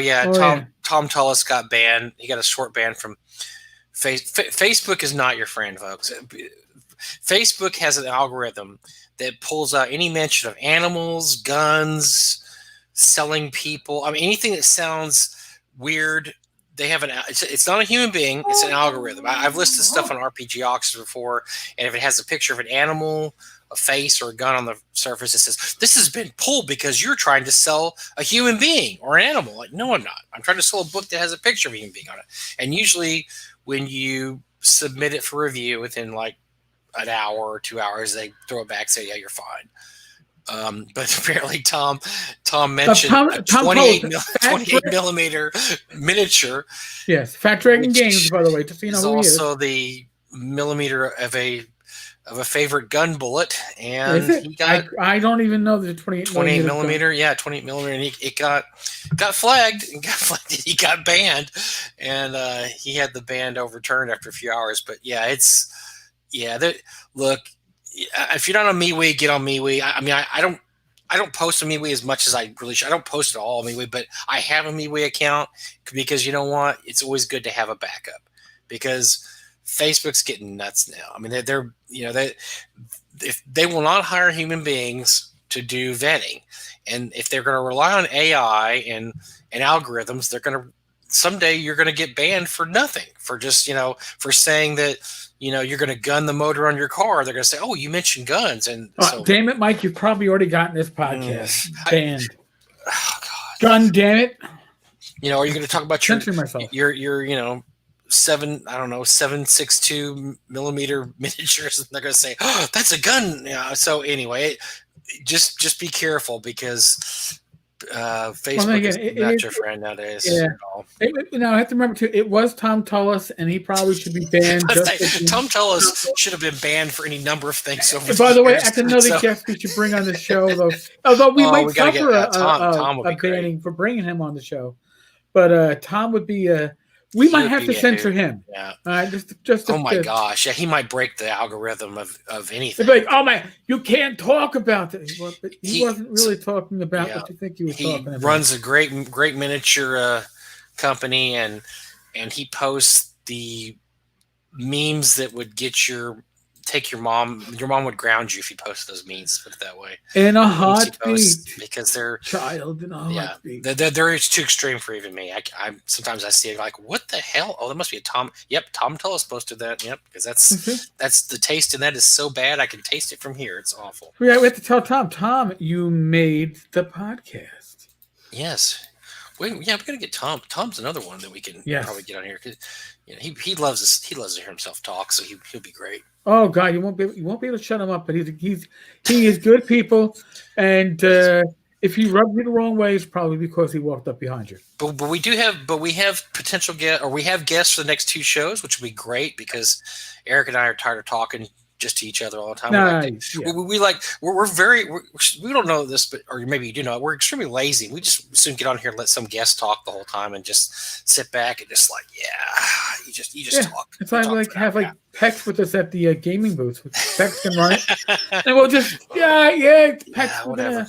Tom Tullis got banned. He got a short ban from Facebook. Is not your friend, folks. Facebook has an algorithm that pulls out any mention of animals, guns, selling people. I mean, anything that sounds weird. They have it's not a human being. It's an algorithm. I've listed stuff on RPG Auctions before, and if it has a picture of an animal, a face, or a gun on the surface, it says, this has been pulled because you're trying to sell a human being or an animal. Like, no, I'm not. I'm trying to sell a book that has a picture of a human being on it. And usually when you submit it for review within like an hour or 2 hours, they throw it back and say, yeah, you're fine. But apparently Tom mentioned a 28 millimeter miniature. Yes, Fat Dragon Games, by the way, just so you know who he is. Also the millimeter of a favorite gun bullet, and he got I don't even know the 28 millimeter. Yeah, 28 millimeter, and it got flagged. He got banned, and he had the ban overturned after a few hours. But yeah, look. If you're not on MeWe, get on MeWe. I mean, I don't post on MeWe as much as I really should. I don't post at all on MeWe, but I have a MeWe account because you know what? It's always good to have a backup because Facebook's getting nuts now. I mean, if they will not hire human beings to do vetting, and if they're going to rely on AI and algorithms, they're going to someday you're going to get banned for nothing, for just for saying that. You're going to gun the motor on your car. They're going to say, "Oh, you mentioned guns," and damn it, Mike, you've probably already gotten this podcast banned. Gun, damn it! Are you going to talk about your 7.62 millimeter miniatures? And they're going to say, "Oh, that's a gun." So anyway, just be careful because Facebook is not your friend nowadays. Yeah. I have to remember too. It was Tom Tullis, and he probably should be banned. Tom Tullis should have been banned for any number of things. By the way, that's another guest we should bring on the show. Although we might suffer a banning for bringing him on the show, but Tom would be we might have to censor him. Yeah. Oh my gosh! Yeah, he might break the algorithm of anything. They'd be like, oh man, you can't talk about it. But he wasn't really talking about what you think he was talking about. He runs a great miniature company, and he posts the memes that would take your mom. Your mom would ground you if you posted those memes. Put it that way. In a heartbeat, because they're child in a heartbeat. They're too extreme for even me. I sometimes I see it like, what the hell? Oh, that must be a Tom. Yep, Tom Tullis posted that. Yep, because that's the taste, and that is so bad I can taste it from here. It's awful. Yeah, we have to tell Tom. Tom, you made the podcast. Yes. Wait, yeah, we're gonna get Tom. Tom's another one that we can probably get on here because he loves us. He loves to hear himself talk, so he'll be great. Oh God, you won't be able to shut him up. But he is good people, and If he rubbed you the wrong way, it's probably because he walked up behind you. But we have potential guests, or we have guests for the next 2 shows, which will be great because Eric and I are tired of talking just to each other all the time. We don't know this, but or maybe you do know. We're extremely lazy. We just soon get on here and let some guest talk the whole time and just sit back and just you just talk. It's like have Pex with us at the gaming booth. Pex can run it, and we'll just Pex. Whatever.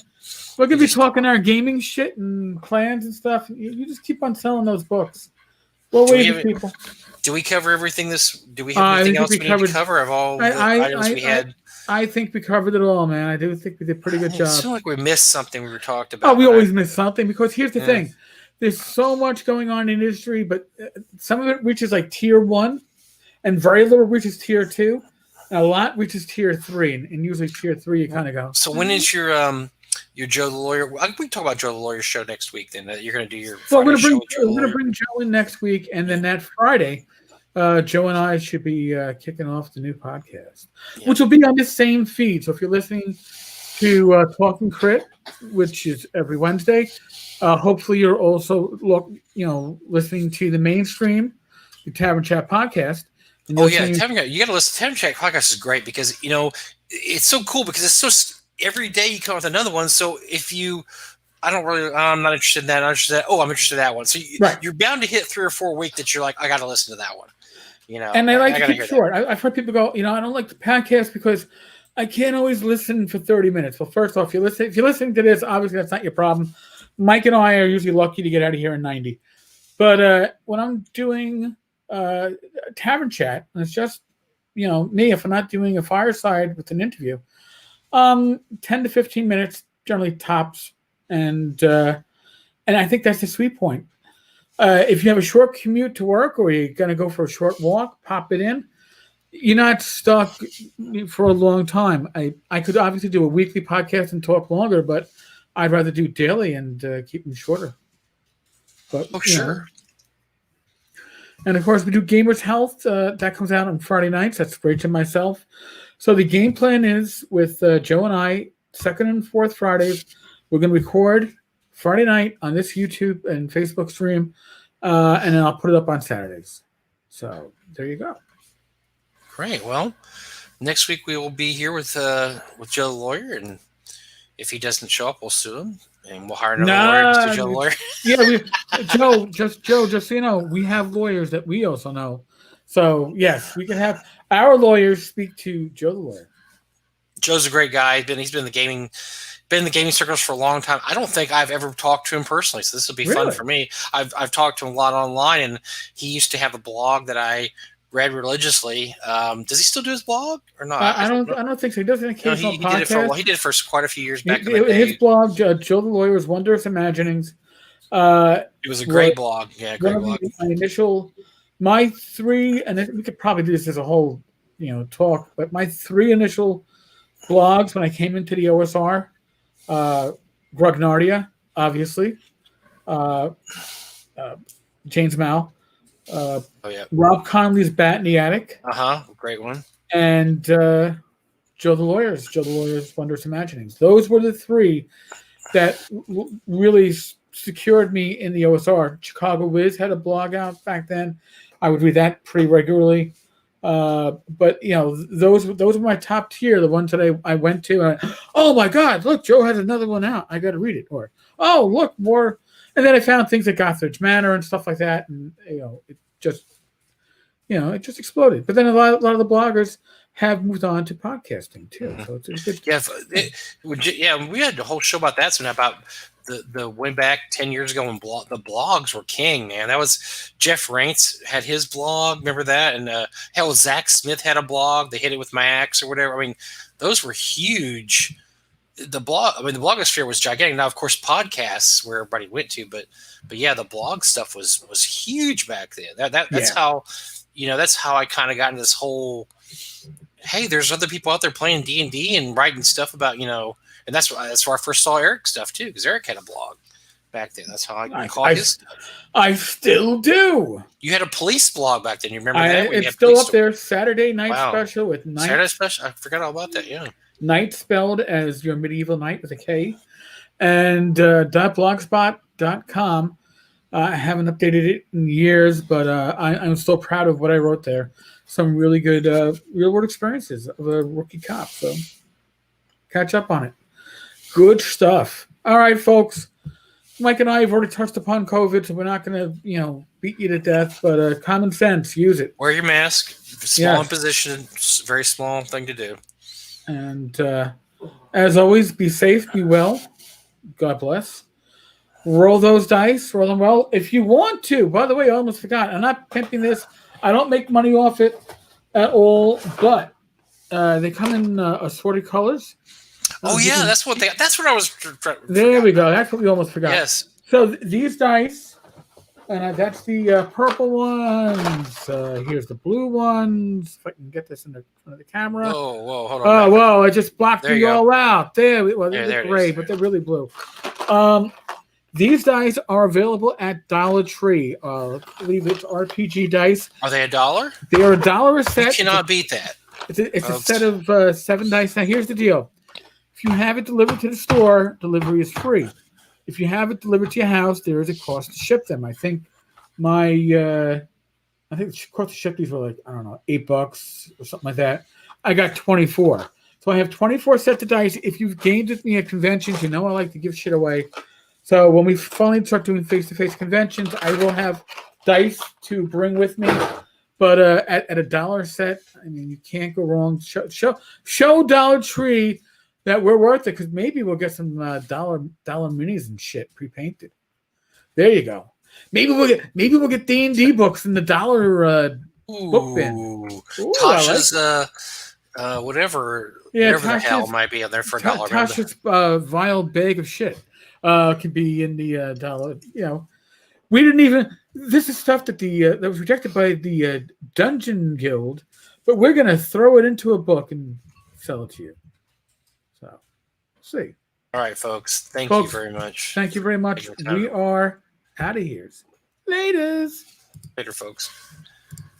We're gonna be talking our gaming shit and plans and stuff. You just keep on selling those books. Well, wait, people. Do we cover everything do we have anything else we need to cover of all the items we had? I think we covered it all, man. I do think we did a pretty good job. It feel like we missed something we were talked about. Oh, we always miss something because here's the thing. There's so much going on in industry, but some of it reaches like tier 1 and very little reaches tier 2. And a lot reaches tier 3. And usually tier 3 you kind of go. So when is your Joe the Lawyer? We can talk about Joe the Lawyer show next week. Then you're going to do your. Well, we're going to bring Joe in next week, and then that Friday, Joe and I should be kicking off the new podcast, which will be on the same feed. So if you're listening to Talking Crit, which is every Wednesday, hopefully you're also listening to the mainstream, the Tavern Chat podcast. You got to listen. Tavern Chat podcast is great because it's so cool because it's so. Every day you come with another one. So if I'm not interested in that. I'm interested in that. Oh, I'm interested in that one. So you're bound to hit 3 or 4 a week that you're like, I got to listen to that one. And I like to keep short. I've heard people go, I don't like the podcast because I can't always listen for 30 minutes. Well, first off, if you're listening to this, obviously that's not your problem. Mike and I are usually lucky to get out of here in 90. But when I'm doing Tavern Chat, and it's just, me, if I'm not doing a fireside with an interview, 10 to 15 minutes, generally tops. And I think that's the sweet point. If you have a short commute to work or you're going to go for a short walk, pop it in. You're not stuck for a long time. I could obviously do a weekly podcast and talk longer, but I'd rather do daily and keep them shorter. But, sure. And, of course, we do Gamers Health. That comes out on Friday nights. That's Rach and myself. So the game plan is with Joe and I, second and fourth Fridays, we're going to record Friday night on this YouTube and Facebook stream, and then I'll put it up on Saturdays. So there you go. Great. Well, next week we will be here with Joe the Lawyer, and if he doesn't show up, we'll sue him, and we'll hire another lawyer to Joe the Lawyer. Yeah, just so you know, we have lawyers that we also know. So, yes, we can have our lawyers speak to Joe the Lawyer. Joe's a great guy. He's been in the gaming circles for a long time. I don't think I've ever talked to him personally, so this will be fun for me. I've talked to him a lot online, and he used to have a blog that I read religiously. Does he still do his blog or not? I don't think so. He does an occasional podcast. He did it for quite a few years back. His blog, Joe the Lawyer's Wondrous Imaginings. It was a great blog. Yeah, great blog. My 3, and we could probably do this as a whole, talk, but my 3 initial blogs when I came into the OSR, Grugnardia, obviously, James Mao, Rob Conley's Bat in the Attic. Great one. And Joe the Lawyer's Wondrous Imaginings. Those were the 3 that really secured me in the OSR. Chicago Wiz had a blog out back then. I would read that pretty regularly. But those were my top tier, the ones that I went to. And oh my God, look, Joe has another one out. I got to read it. Or, oh, look, more. And then I found things at Gothridge Manor and stuff like that. And, it just exploded. But then a lot of the bloggers have moved on to podcasting too. So it's good. We had a whole show about that. So about the way back 10 years ago when the blogs were king, man. That was Jeff Raintz had his blog. Remember that? And Zach Smith had a blog. They hit it with Max or whatever. I mean, those were huge. The blogosphere was gigantic. Now, of course, podcasts where everybody went to, but yeah, the blog stuff was huge back then. That's how, that's how I kind of got into this whole, hey, there's other people out there playing D&D and writing stuff about, and that's where I first saw Eric's stuff too, because Eric had a blog back then. That's how I caught his stuff. I still do. You had a police blog back then. You remember that? It's still up there. Saturday night special with Night. Saturday special. I forgot all about that. Yeah. Night spelled as your medieval knight with a K, and .blogspot.com. I haven't updated it in years, but I'm still proud of what I wrote there. Some really good real world experiences of a rookie cop. So catch up on it. Good stuff. All right, folks. Mike and I have already touched upon COVID, so we're not going to, beat you to death. But common sense, use it. Wear your mask. Small position, very small thing to do. And as always, be safe, be well. God bless. Roll those dice, roll them well. If you want to, by the way, I almost forgot. I'm not pimping this. I don't make money off it at all, but they come in assorted colors. Oh yeah, that's what I was. There we go. That's what we almost forgot. Yes. So these dice, and that's the purple ones. Here's the blue ones. If I can get this in the front of the camera. Whoa, hold on. Oh, whoa! I just blocked you you all out. There. Well, there they're gray, but they're really blue. These dice are available at Dollar Tree. I believe it's RPG dice. Are they $1? They are $1 a set. You cannot beat that. It's a set of 7 dice. Now, here's the deal. If you have it delivered to the store, delivery is free. If you have it delivered to your house, there is a cost to ship them. I think the cost to ship these were like, I don't know, $8 or something like that. I got 24. So I have 24 sets of dice. If you've gamed with me at conventions, I like to give shit away. So when we finally start doing face-to-face conventions, I will have dice to bring with me. But at $1 set, I mean, you can't go wrong. Show Dollar Tree that we're worth it, because maybe we'll get some dollar minis and shit pre-painted. There you go. Maybe we'll get D&D books in the $1 book bin. Ooh, Tasha's whatever the hell might be in there for $1. Tasha's vile bag of shit could be in the $1. We didn't even. This is stuff that that was rejected by the Dungeon Guild, but we're gonna throw it into a book and sell it to you. So, see. All right, folks. Thank you very much. Thank you very much. We are out of here. Laters. Later, folks.